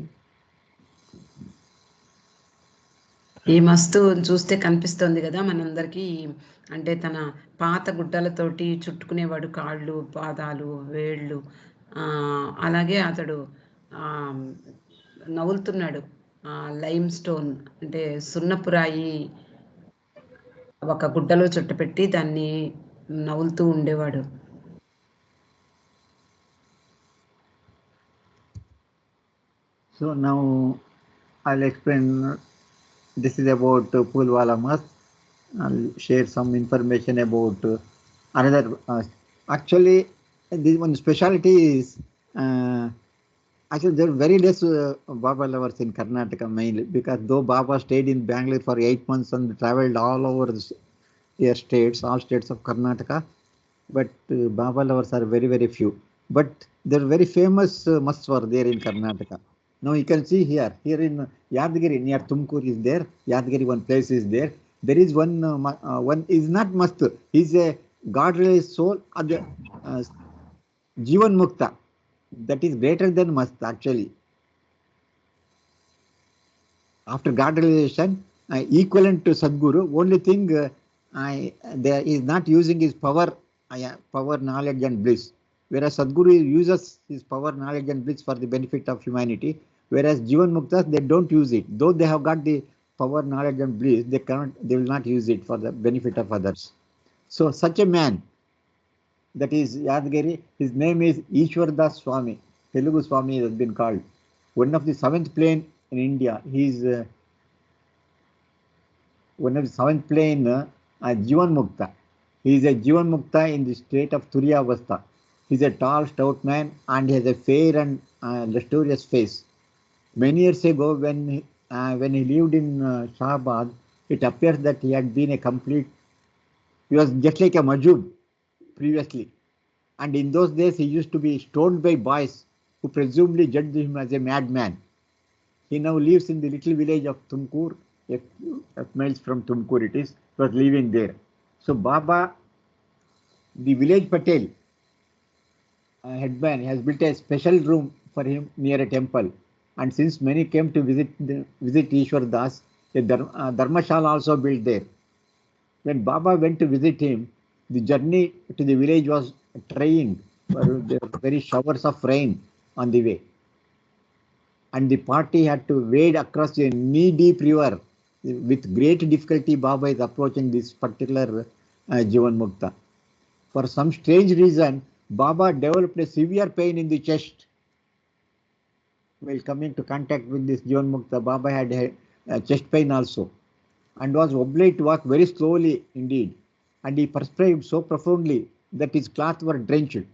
ఈ మస్తు చూస్తే కనిపిస్తుంది కదా మనందరికీ. అంటే తన పాత గుడ్డలతోటి చుట్టుకునేవాడు కాళ్ళు, పాదాలు, వేళ్ళు. అలాగే అతడు నవ్వులుతున్నాడు. లైమ్ స్టోన్ అంటే సున్నపురాయి ఒక గుడ్డలో చుట్టుపెట్టి దాన్ని నవ్వులుతూ ఉండేవాడు. So now I'll explain. This is about Pulwala Mast. I'll share some information about another. Actually, this one specialty is actually there are very less Baba lovers in Karnataka mainly, because though Baba stayed in Bangalore for 8 months and traveled all over the states, all states of Karnataka, but Baba lovers are very, very few. But there are very famous musts were there in Karnataka. Now you can see here in Yadgiri near Tumkur is there. Yadgiri one place is there. There is one one is not must. He's a God-realized soul of the Jivan Mukta. That is greater than must actually. After God realization, equivalent to Sadguru. Only thing there is not using his power, knowledge and bliss. Whereas Sadguru uses his power, knowledge and bliss for the benefit of humanity. Whereas Jivan Muktas, they don't use it. Though they have got the power, knowledge and bliss, they will not use it for the benefit of others. So such a man, that is Yadgiri, his name is Ishwardas Swami. Telugu Swami has been called. One of the 7th plane in India. He is one of the 7th plane Jivan Mukta. He is a Jivan Mukta in the state of Turiya Avastha. He is a tall, stout man and he has a fair and lustrous face. Many years ago, when he lived in Shahabad, it appears that he had been he was just like a Majub previously. And in those days, he used to be stoned by boys who presumably judged him as a madman. He now lives in the little village of Tumkur, a few miles from Tumkur it is. He was living there. So Baba, the village Patel, headman, has built a special room for him near a temple. And since many came to visit Ishwar Das, a Dharmashala also built there. When Baba went to visit him, the journey to the village was trying. There were very showers of rain on the way. And the party had to wade across a knee-deep river. With great difficulty, Baba is approaching this particular Jivan Mukta. For some strange reason, Baba developed a severe pain in the chest. While coming to contact with this Jivan Mukta, Baba had chest pain also and was obliged to walk very slowly indeed. And he perspired so profoundly that his clothes were drenched.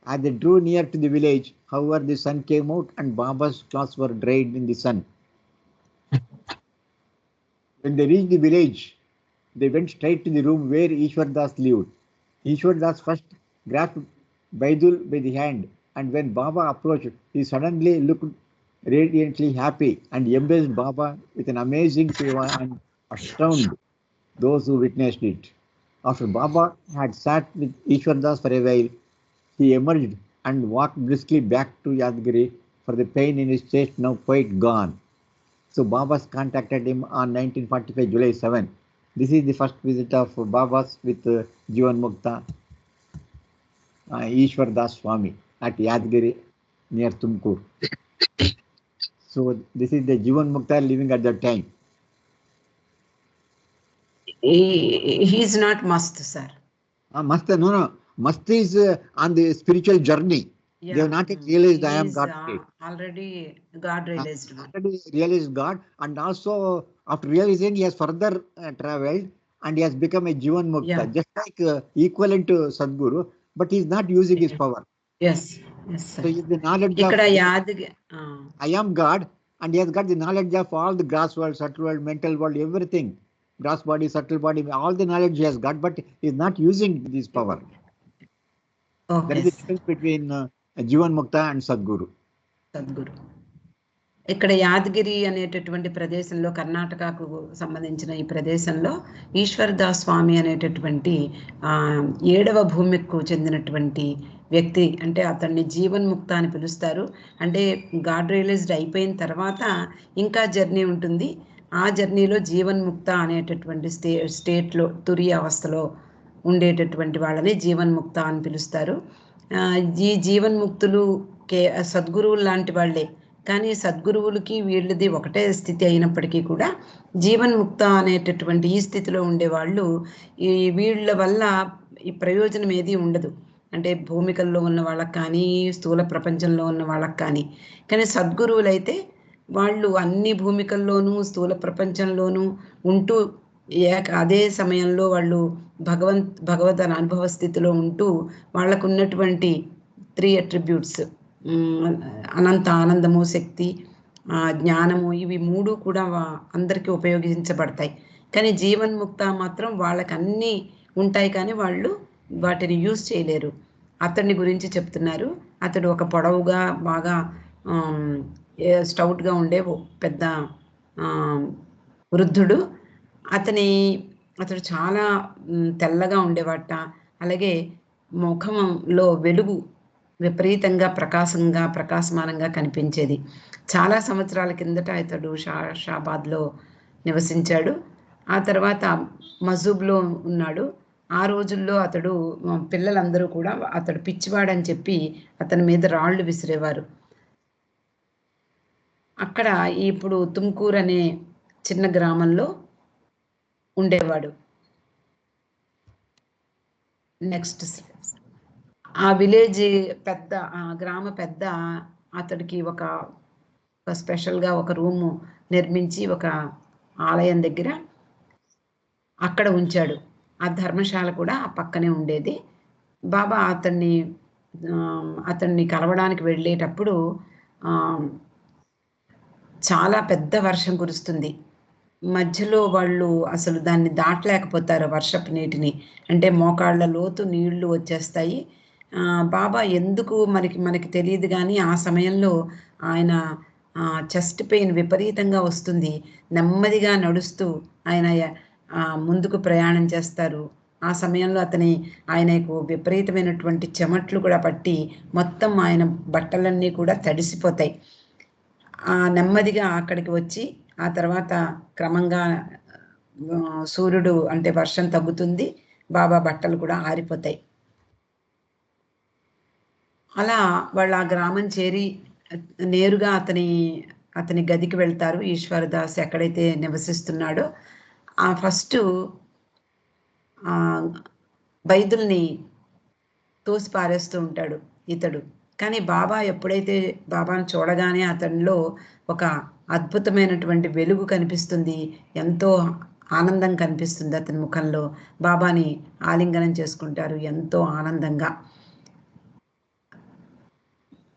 As they drew near to the village, however, the sun came out and Baba's clothes were dried in the sun. When they reached the village, they went straight to the room where Ishwar Das lived. Ishwar Das first grasped Baidul by the hand, and when Baba approached, he suddenly looked radiantly happy and embraced Baba with an amazing seva and astounded those who witnessed it. After Baba had sat with Ishwar Das for a while, he emerged and walked briskly back to Yadgiri, for the pain in his chest now quite gone. So Baba's contacted him on 1945 July 7. This is the first visit of Baba's with Jivan Mukta Ishwar Das Swami at Yadgiri near Tumkur. So this is the Jivan Mukta living at that time. He is not must, sir. Mast, no. Mast is on the spiritual journey. Yeah. They have not realized I am God. Already God realized. Already realized God, and also after realizing he has further traveled and he has become a Jivan Mukta, just like equivalent to Sadguru, but he is not using his power. Yes, sir. So he has the knowledge of I am God, and he has got the knowledge of all the gross world, subtle world, mental world, everything. Gross body, subtle body, all the knowledge he has got, but he is not using this power. That is the difference between Jivan Mukta and Sadguru. ఇక్కడ యాదగిరి అనేటటువంటి ప్రదేశంలో, కర్ణాటకకు సంబంధించిన ఈ ప్రదేశంలో ఈశ్వర్ దాస్ స్వామి అనేటటువంటి 7వ భూమికు చెందినటువంటి వ్యక్తి, అంటే అతన్ని జీవన్ ముక్త అని పిలుస్తారు. అంటే గాడ్ రియలైజ్డ్ అయిపోయిన తర్వాత ఇంకా జర్నీ ఉంటుంది. ఆ జర్నీలో జీవన్ ముక్త అనేటటువంటి స్టేట్లో తురియ అవస్థలో ఉండేటటువంటి వాళ్ళని జీవన్ముక్త అని పిలుస్తారు. ఈ జీవన్ముక్తులు సద్గురువులు లాంటి వాళ్ళే. కానీ సద్గురువులకి వీళ్ళది ఒకటే స్థితి అయినప్పటికీ కూడా జీవన్ముక్త అనేటటువంటి ఈ స్థితిలో ఉండేవాళ్ళు ఈ వీళ్ళ వల్ల ఈ ప్రయోజనం ఏది ఉండదు. అంటే భూమికల్లో ఉన్న వాళ్ళకి కానీ, స్థూల ప్రపంచంలో ఉన్న వాళ్ళకి కానీ సద్గురువులైతే వాళ్ళు అన్ని భూమికల్లోనూ స్థూల ప్రపంచంలోనూ ఉంటూ అదే సమయంలో వాళ్ళు భగవద్ అనుభవ స్థితిలో ఉంటూ వాళ్ళకు ఉన్నటువంటి 3 అట్రిబ్యూట్స్, అనంత ఆనందము, శక్తి, జ్ఞానము, ఇవి 3 కూడా అందరికీ ఉపయోగించబడతాయి. కానీ జీవన్ముక్త మాత్రం వాళ్ళకి అన్నీ ఉంటాయి కానీ వాళ్ళు వాటిని యూజ్ చేయలేరు. అతన్ని గురించి చెప్తున్నారు. అతడు ఒక పొడవుగా బాగా స్టౌట్గా ఉండే పెద్ద వృద్ధుడు. అతడు చాలా తెల్లగా ఉండేవాట. అలాగే ముఖంలో వెలుగు విపరీతంగా ప్రకాశమానంగా కనిపించేది. చాలా సంవత్సరాల కిందట అతడు షాబాద్లో నివసించాడు. ఆ తర్వాత మజూబ్లో ఉన్నాడు. ఆ రోజుల్లో అతడు పిల్లలందరూ కూడా అతడు పిచ్చివాడని చెప్పి అతని మీద రాళ్ళు విసిరేవారు. అక్కడ ఇప్పుడు తుమ్కూర్ అనే చిన్న గ్రామంలో ఉండేవాడు. నెక్స్ట్ ఆ విలేజ్ పెద్ద, ఆ గ్రామ పెద్ద అతడికి ఒక స్పెషల్గా ఒక రూము నిర్మించి ఒక ఆలయం దగ్గర అక్కడ ఉంచాడు. ఆ ధర్మశాల కూడా ఆ పక్కనే ఉండేది. బాబా అతన్ని కలవడానికి వెళ్ళేటప్పుడు చాలా పెద్ద వర్షం కురుస్తుంది. మధ్యలో వాళ్ళు అసలు దాన్ని దాటలేకపోతారు, వర్షపు నీటిని. అంటే మోకాళ్ళ లోతు నీళ్లు వచ్చేస్తాయి. బాబా ఎందుకు మనకి తెలియదు కానీ ఆ సమయంలో ఆయన చెస్ట్ పెయిన్ విపరీతంగా వస్తుంది. నెమ్మదిగా నడుస్తూ ఆయన ముందుకు ప్రయాణం చేస్తారు. ఆ సమయంలో ఆయనకు విపరీతమైనటువంటి చెమట్లు కూడా పట్టి మొత్తం ఆయన బట్టలన్నీ కూడా తడిసిపోతాయి. నెమ్మదిగా అక్కడికి వచ్చి ఆ తర్వాత క్రమంగా సూర్యుడు అంటే వర్షం తగ్గుతుంది, బాబా బట్టలు కూడా ఆరిపోతాయి. అలా వాళ్ళు ఆ గ్రామం చేరి నేరుగా అతని గదికి వెళ్తారు. ఈశ్వరదాస్ ఎక్కడైతే నివసిస్తున్నాడో ఆ ఫస్ట్ బైదుల్ని తోసి పారేస్తూ ఉంటాడు ఇతడు. కానీ బాబా ఎప్పుడైతే బాబాను చూడగానే అతనిలో ఒక అద్భుతమైనటువంటి వెలుగు కనిపిస్తుంది, ఎంతో ఆనందం కనిపిస్తుంది అతని ముఖంలో. బాబాని ఆలింగనం చేసుకుంటారు ఎంతో ఆనందంగా.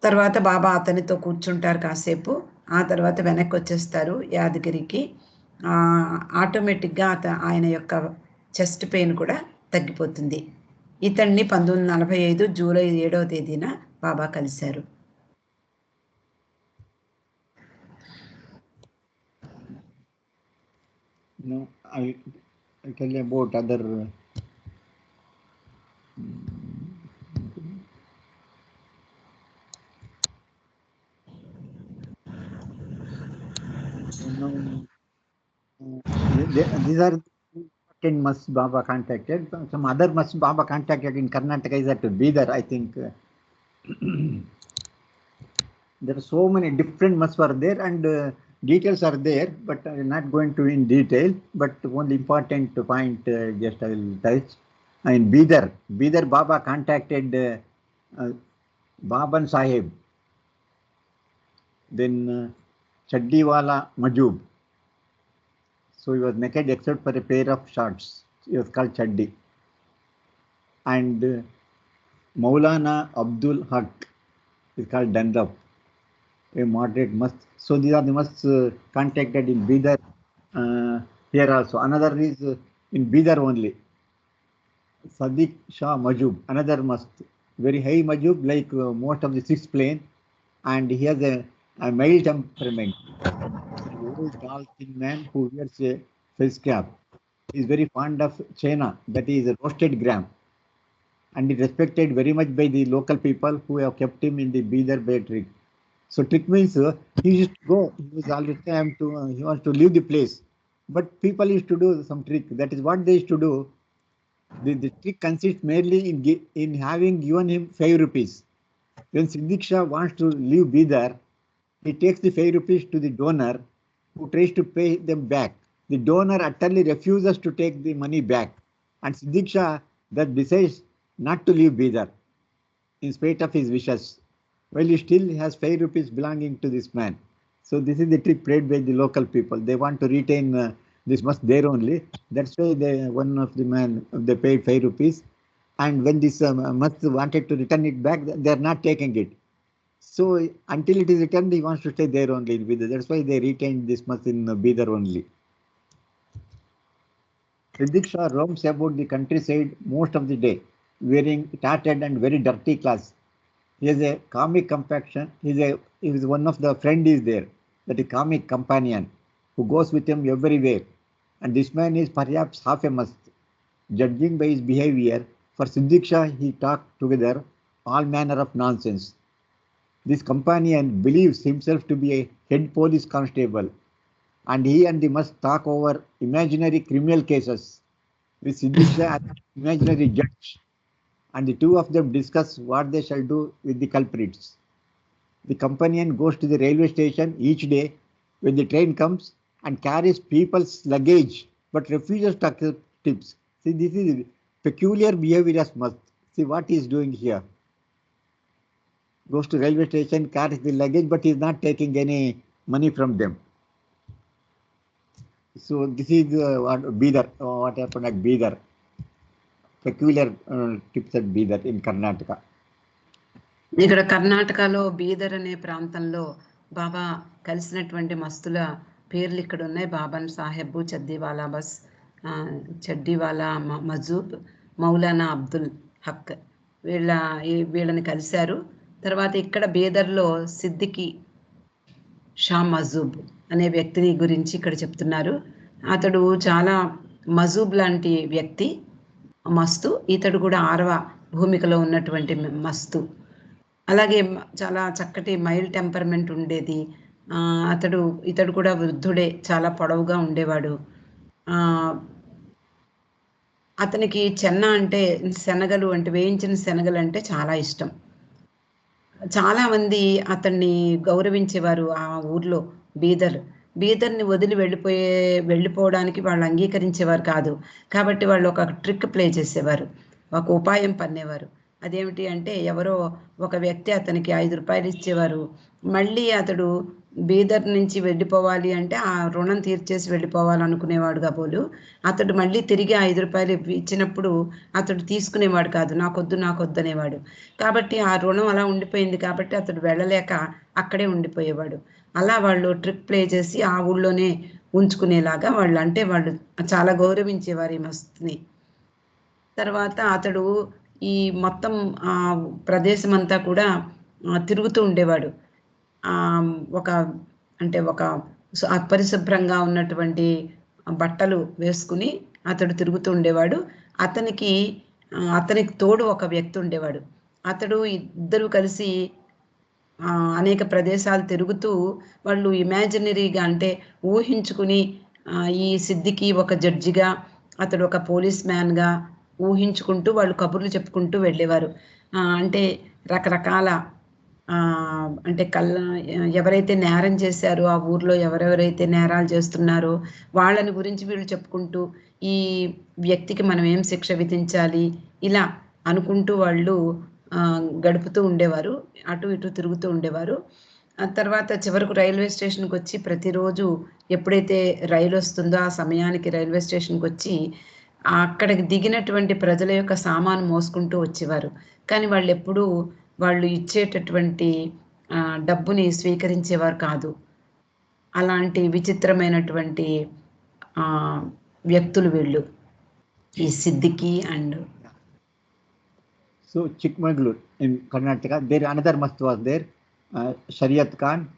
తర్వాత బాబా అతనితో కూర్చుంటారు కాసేపు. ఆ తర్వాత వెనక్కి వచ్చేస్తారు యాదగిరికి. ఆటోమేటిక్గా ఆయన యొక్క చెస్ట్ పెయిన్ కూడా తగ్గిపోతుంది. ఇతన్ని 1945 జూలై 7వ తేదీన బాబా కలిశారు. No, I tell you about other these are important must Baba contacted. Some other must Baba contacted in Karnataka is at Bidar, I think. There are so many different must were there, and details are there, but I am not going to in detail. But one important point just I will touch. In Bidar Baba contacted Baban Sahib, then Chaddiwala Majub. So he was naked except for a pair of shorts. He was called Chaddi. And Maulana Abdul Haq is called Dandruff, a moderate must. So these are the musts contacted in Bidar here also. Another is in Bidar only. Sadiq Shah Majub, another must. Very high Majub, like most of the 6th plane. And he has a male temperament. Old tall thin man who wears a face cap. He is very fond of chena, that is roasted gram, and is respected very much by the local people who have kept him in the Bidar Bay trick. So trick means he used to go. He was all the time he wants to leave the place, but people used to do some trick. That is what they used to do. The trick consists merely in having given him 5 rupees. When Siddiq Shah wants to leave Bidar, He takes the 5 rupees to the donor, who tries to pay them back. The donor utterly refuses to take the money back, and Siddiq Shah thus decides not to leave Bidar in spite of his wishes, while he still has 5 rupees belonging to this man. So this is the trick played by the local people. They want to retain this must there only. That's why one of the man, they paid 5 rupees, and when this must wanted to return it back, they are not taking it. So until it is returned, he wants to stay there only in Bidar. That's why they retained this much in Bidar only. Siddiq Shah roams about the countryside most of the day, wearing tattered and very dirty clothes. He has a comic complexion. He is one of the friend is there, that a comic companion who goes with him everywhere. And this man is perhaps half a must. Judging by his behavior, for Siddiq Shah, he talked together all manner of nonsense. This companion believes himself to be a head police constable, and he and the must talk over imaginary criminal cases with Siddiq Shah as imaginary judge, and the two of them discuss what they shall do with the culprits. The companion goes to the railway station each day when the train comes and carries people's luggage, but refuses to accept tips. See, this is peculiar behavior as must. See what he is doing here. Goes to railway station, carries the luggage, but he is not taking any money from them. So this is what Bidar, what happened at Bidar. Peculiar tips at Bidar in Karnataka. ఇక్కడ కర్ణాటకలో బీదర్ అనే ప్రాంతంలో బాబా కలిసినటువంటి మస్తుల పేర్లు ఇక్కడ ఉన్నాయి. బాబాన్ Saheb, చద్దీవాలా bus, చడ్డీవాలా మజూబ్, Maulana Abdul Haq వీళ్ళని కలిశారు. తర్వాత ఇక్కడ బీదర్లో సిద్దికి షా మజూబ్ అనే వ్యక్తిని గురించి ఇక్కడ చెప్తున్నారు. అతడు చాలా మజూబ్ లాంటి వ్యక్తి, మస్తు. ఇతడు కూడా 6వ భూమికలో ఉన్నటువంటి మస్తు. అలాగే చాలా చక్కటి మైల్డ్ టెంపర్మెంట్ ఉండేది. ఇతడు కూడా వృద్ధుడే, చాలా పొడవుగా ఉండేవాడు. అతనికి చెన్న అంటే శనగలు అంటే వేయించిన శనగలు అంటే చాలా ఇష్టం. చాలా మంది అతన్ని గౌరవించేవారు ఆ ఊర్లో. బీదర్ని వదిలి వెళ్ళిపోవడానికి వాళ్ళు అంగీకరించేవారు కాదు. కాబట్టి వాళ్ళు ఒక ట్రిక్ ప్లే చేసేవారు, ఒక ఉపాయం పన్నేవారు. అదేమిటి అంటే, ఎవరో ఒక వ్యక్తి అతనికి 5 రూపాయలు ఇచ్చేవారు. మళ్ళీ అతడు బీదర్ నుంచి వెళ్ళిపోవాలి అంటే ఆ రుణం తీర్చేసి వెళ్ళిపోవాలనుకునేవాడు కాబోలు. అతడు మళ్ళీ తిరిగి 5 రూపాయలు ఇచ్చినప్పుడు అతడు తీసుకునేవాడు కాదు, నాకొద్దు అనేవాడు. కాబట్టి ఆ రుణం అలా ఉండిపోయింది. కాబట్టి అతడు వెళ్ళలేక అక్కడే ఉండిపోయేవాడు. అలా వాళ్ళు ట్రిక్ ప్లే చేసి ఆ ఊళ్ళోనే ఉంచుకునేలాగా వాళ్ళు చాలా గౌరవించేవారు ఈ మస్తుని. తర్వాత అతడు ఈ మొత్తం ప్రదేశం అంతా కూడా తిరుగుతూ ఉండేవాడు. ఒక అపరిశుభ్రంగా ఉన్నటువంటి బట్టలు వేసుకుని అతడు తిరుగుతూ ఉండేవాడు. అతనికి తోడు ఒక వ్యక్తి ఉండేవాడు. ఇద్దరు కలిసి అనేక ప్రదేశాలు తిరుగుతూ వాళ్ళు ఇమాజినరీగా అంటే ఊహించుకుని, ఈ సిద్దికి ఒక జడ్జిగా, అతడు ఒక పోలీస్ మ్యాన్గా ఊహించుకుంటూ వాళ్ళు కబుర్లు చెప్పుకుంటూ వెళ్ళేవారు. అంటే రకరకాల అంటే ఎవరైతే నేరం చేశారో ఆ ఊర్లో ఎవరెవరైతే నేరాలు చేస్తున్నారో వాళ్ళని గురించి వీళ్ళు చెప్పుకుంటూ, ఈ వ్యక్తికి మనం ఏం శిక్ష విధించాలి ఇలా అనుకుంటూ వాళ్ళు గడుపుతూ ఉండేవారు, అటు ఇటు తిరుగుతూ ఉండేవారు. ఆ తర్వాత చివరకు రైల్వే స్టేషన్కి వచ్చి ప్రతిరోజు ఎప్పుడైతే రైలు వస్తుందో ఆ సమయానికి రైల్వే స్టేషన్కి వచ్చి అక్కడికి దిగినటువంటి ప్రజల యొక్క సామాను మోసుకుంటూ వచ్చేవారు. కానీ వాళ్ళు ఎప్పుడూ వాళ్ళు ఇచ్చేటటువంటి డబ్బుని స్వీకరించేవారు కాదు. అలాంటి విచిత్రమైనటువంటి వ్యక్తులు వీళ్ళు, ఈ Siddiqui and. So Chikmagalur in Karnataka, there another mast was there, Shariat Khan.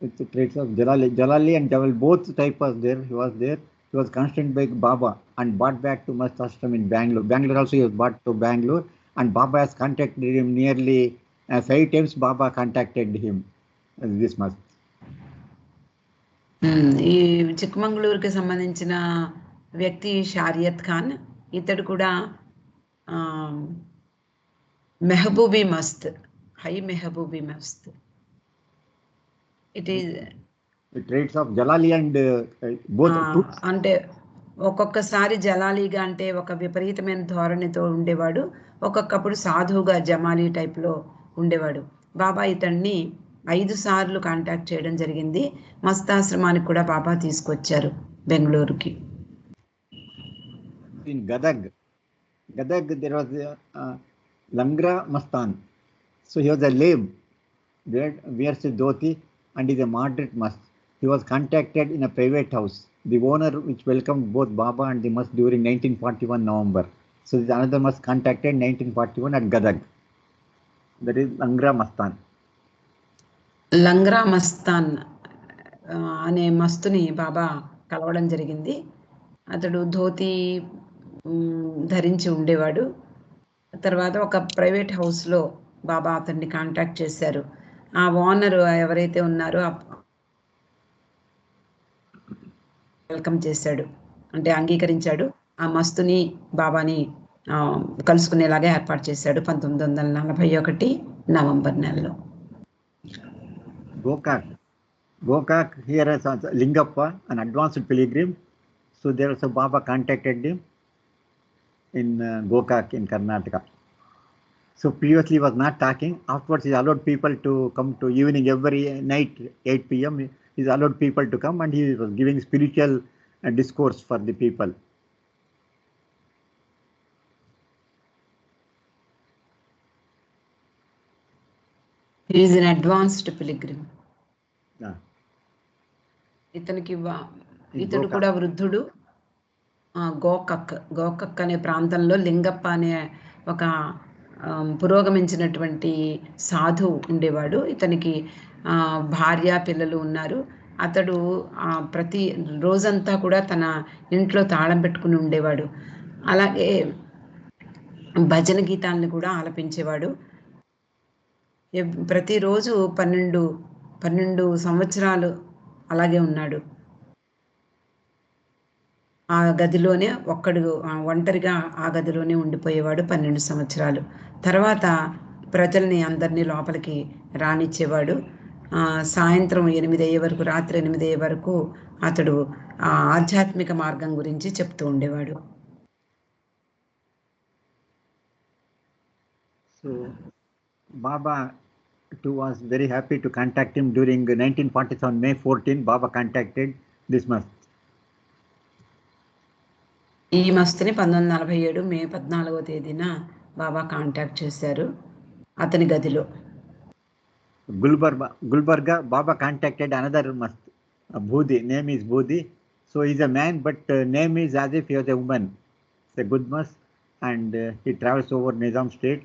With the traits of Jalali and Jawal, both type was there. He was constrained by Baba and brought back to Mast Ashram in Bangalore. Bangalore also he was brought to Bangalore, and Baba has contacted him nearly 5 times. Baba contacted him this mast. ఈ చిక్మంగళూరుకి సంబంధించిన వ్యక్తి షారియత్ ఖాన్. ఇతడు కూడా మెహబూబీ మస్త్, high మెహబూబీ మస్త్. It is The traits of Jalali and both. అంటే ఒక్కొక్కసారి జలాలీగా అంటే ఒక విపరీతమైన ధోరణితో ఉండేవాడు, ఒక్కొక్కప్పుడు సాధువుగా జమాలీ టైప్లో ఉండేవాడు. బాబా ఇతన్ని 5 సార్లు కాంటాక్ట్ చేయడం జరిగింది. మస్తాశ్రమానికి కూడా బాబా తీసుకొచ్చారు బెంగళూరుకి. In Gadag there was Langra Mastan. So he was a lame, wears a dhoti and is a moderate mast. He was contacted in a private house. The owner which welcomed both Baba and the mast during 1941 November. So this another mast contacted 1941 at Gadag. That is Langra Mastan. లంగ్రా Mastan అనే మస్తుని బాబా కలవడం జరిగింది. అతడు ధోతి ధరించి ఉండేవాడు. తర్వాత ఒక private హౌస్లో బాబా అతన్ని కాంటాక్ట్ చేశారు. ఆ ఓనర్ ఎవరైతే ఉన్నారో వెల్కమ్ చేశాడు, అంటే అంగీకరించాడు. ఆ మస్తుని బాబాని కలుసుకునేలాగా ఏర్పాటు చేశాడు 1941 నవంబర్ నెలలో. Gokak here is Lingappa, an advanced pilgrim. So there was a Baba contacted him in Gokak in Karnataka. So previously he was not talking. Afterwards he allowed people to come to evening every night 8 p.m. He allowed people to come and he was giving spiritual discourse for the people. He is an advanced pilgrim. Yeah. ఇతడు కూడా వృద్ధుడు. గోకక్ అనే ప్రాంతంలో లింగప్ప అనే ఒక పురోగమించినటువంటి సాధు ఉండేవాడు. ఇతనికి భార్య పిల్లలు ఉన్నారు. అతడు ప్రతి రోజంతా కూడా తన ఇంట్లో తాళం పెట్టుకుని ఉండేవాడు. అలాగే భజన గీతాలను కూడా ఆలపించేవాడు. ప్రతిరోజు 12 సంవత్సరాలు అలాగే ఉన్నాడు. ఆ గదిలోనే ఒంటరిగా ఆ గదిలోనే ఉండిపోయేవాడు 12 సంవత్సరాలు. తర్వాత ప్రజల్ని అందరినీ లోపలికి రానిచ్చేవాడు. సాయంత్రం 8 అయ్యే వరకు, రాత్రి 8 అయ్యే వరకు అతడు ఆధ్యాత్మిక మార్గం గురించి చెప్తూ ఉండేవాడు. So Baba too was very happy to contact him during 1947 May 14. Baba contacted this mast. ఈ మస్తుని 1947 మే 14వ తేదీన బాబా కాంటాక్ట్ చేశారు అతని గదిలో. Gulbarga, Baba contacted another mast, Bhudi. Name is Bhudi. So he's a man, but name is as if he was a woman. It's a good mast, and he travels over Nizam state.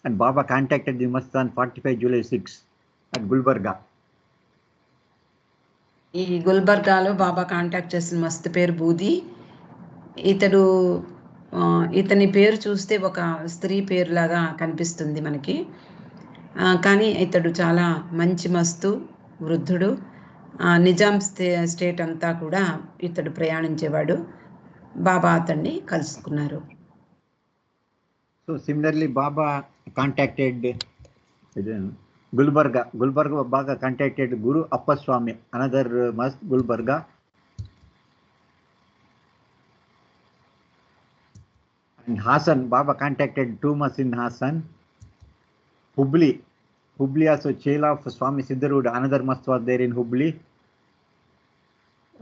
And Baba contacted the mast on 45 July 6 at Gulbarga. ఈ గుల్బర్గాలో బాబా contact చేసిన మస్తు పేరు బూది. ఇతని పేరు చూస్తే ఒక స్త్రీ పేరులాగా కనిపిస్తుంది మనకి, కానీ ఇతడు చాలా మంచి మస్తు, వృద్ధుడు. నిజాం స్టేట్ అంతా కూడా ఇతడు ప్రయాణించేవాడు. బాబా అతన్ని కలుసుకున్నారు. So similarly, Baba contacted Gulbarga. Baba contacted Guru Appaswamy, another mast, Gulbarga. And Hassan, Baba contacted 2 masts in Hassan. Hubli also Chela of Swami Siddharuda, another mast was there in Hubli.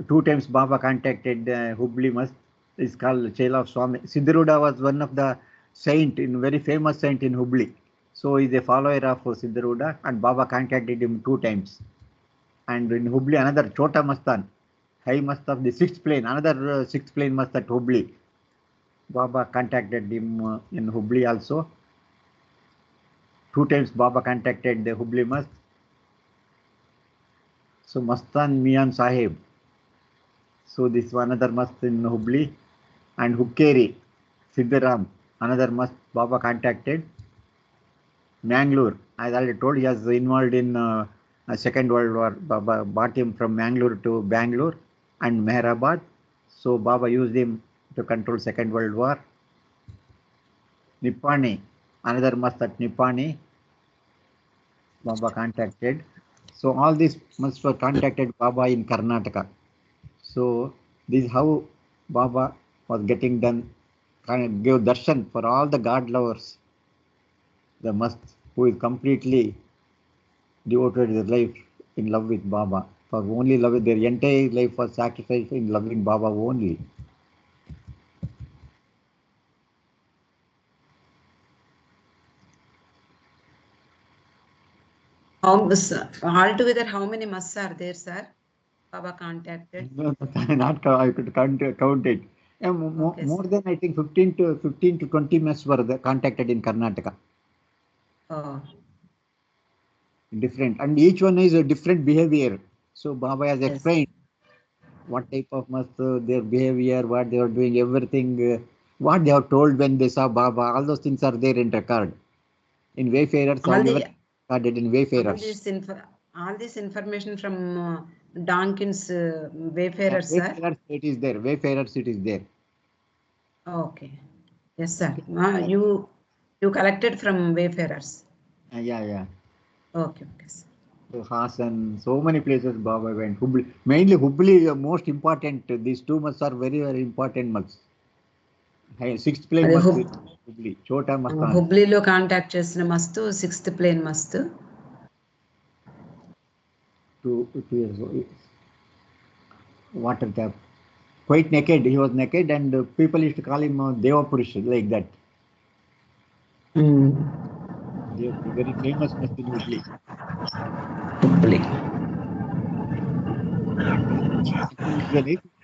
2 times Baba contacted Hubli mast. It's called Chela of Swami Siddharuda. Was one of the saint, very famous saint in Hubli. So he is a follower of Siddharuda, and Baba contacted him 2 times. And in Hubli, another Chota Mastan, high mast of the 6th plane, another 6th plane mast at Hubli. Baba contacted him in Hubli also. 2 times Baba contacted the Hubli mast. So Mastan Mian Sahib. So this is another mast in Hubli. And Hukkeri, Siddharam, another mast Baba contacted. Mangalore, as I already told, he was involved in Second World War. Baba brought him from Mangalore to Bangalore and Mehrabad. So Baba used him to control Second World War. Nippani, another mast at Nippani, Baba contacted. So all these monks were contacted Baba in Karnataka. So this is how Baba was getting done, gave darshan for all the God lovers, the musts who is completely devoted their life in love with Baba. For only love, their entire life was sacrificed in loving Baba only. Altogether, how many musts are there, sir? Baba contacted. Not I could count it. Okay, More sir. than I think 15 to 20 musts were contacted in Karnataka. Oh, Different, and each one is a different behavior. So Baba has yes. explained what type of must, their behavior, what they are doing, everything, what they have told when they saw Baba. All those things are there in record. In Wayfarers, All however, the recorded in all Wayfarers. this information from Donkin's Wayfarers, sir. Wayfarers, it is there. Wayfarers, it is there. Okay. Yes, sir. You collected from Wayfarers. Yeah. Okay, sir. So Hassan, so many places Baba went. Hubli, mainly Hubli, most important. These two months are very, very important months. Sixth plane అదే must Hubli, Chota Mastan. హుబ్లీలో contact చేసిన మస్తు 6th plane మస్తు 2 years old. Water tap. Quite naked. He was naked, and people used to call him Deva Purush, like that. Very famous must in Hubli. Hubli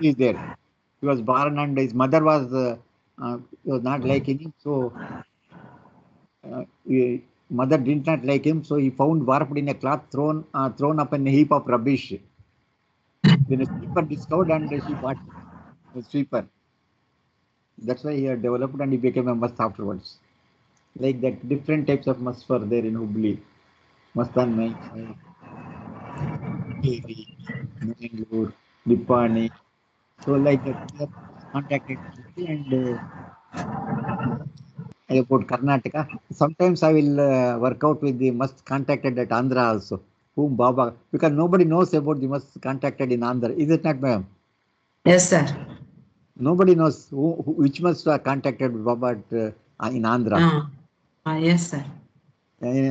He is there. He was born, and his mother was not liking him, so mother did not like him, so he found warped in a cloth, thrown up in a heap of rubbish. Then a sweeper discovered, and she bought a sweeper. That's why he had developed, and he became a must afterwards. Like that, different types of musts were there in Hubli. Mastan Mai, Mangalore, Dipani. So like that, we have contacted Hubli and about Karnataka. Sometimes I will work out with the must contacted at Andhra also, whom Baba, because nobody knows about the must contacted in Andhra. Is it not, ma'am? Yes sir Nobody knows which must are contacted with Baba in Andhra. ఎస్ సార్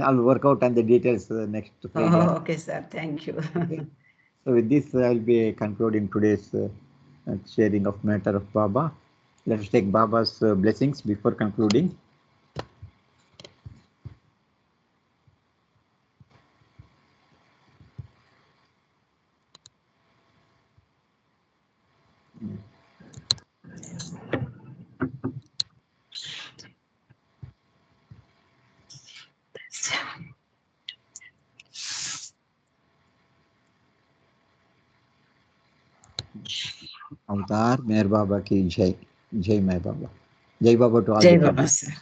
I'll work out on the details next Friday. Okay sir thank you Okay. So with this, I'll be concluding today's sharing of matter of Baba. Let us take Baba's blessings before concluding. अवतार मेहर बाबा की जय, जय मैं बाबा, जय बाबा to all జై the Baba sir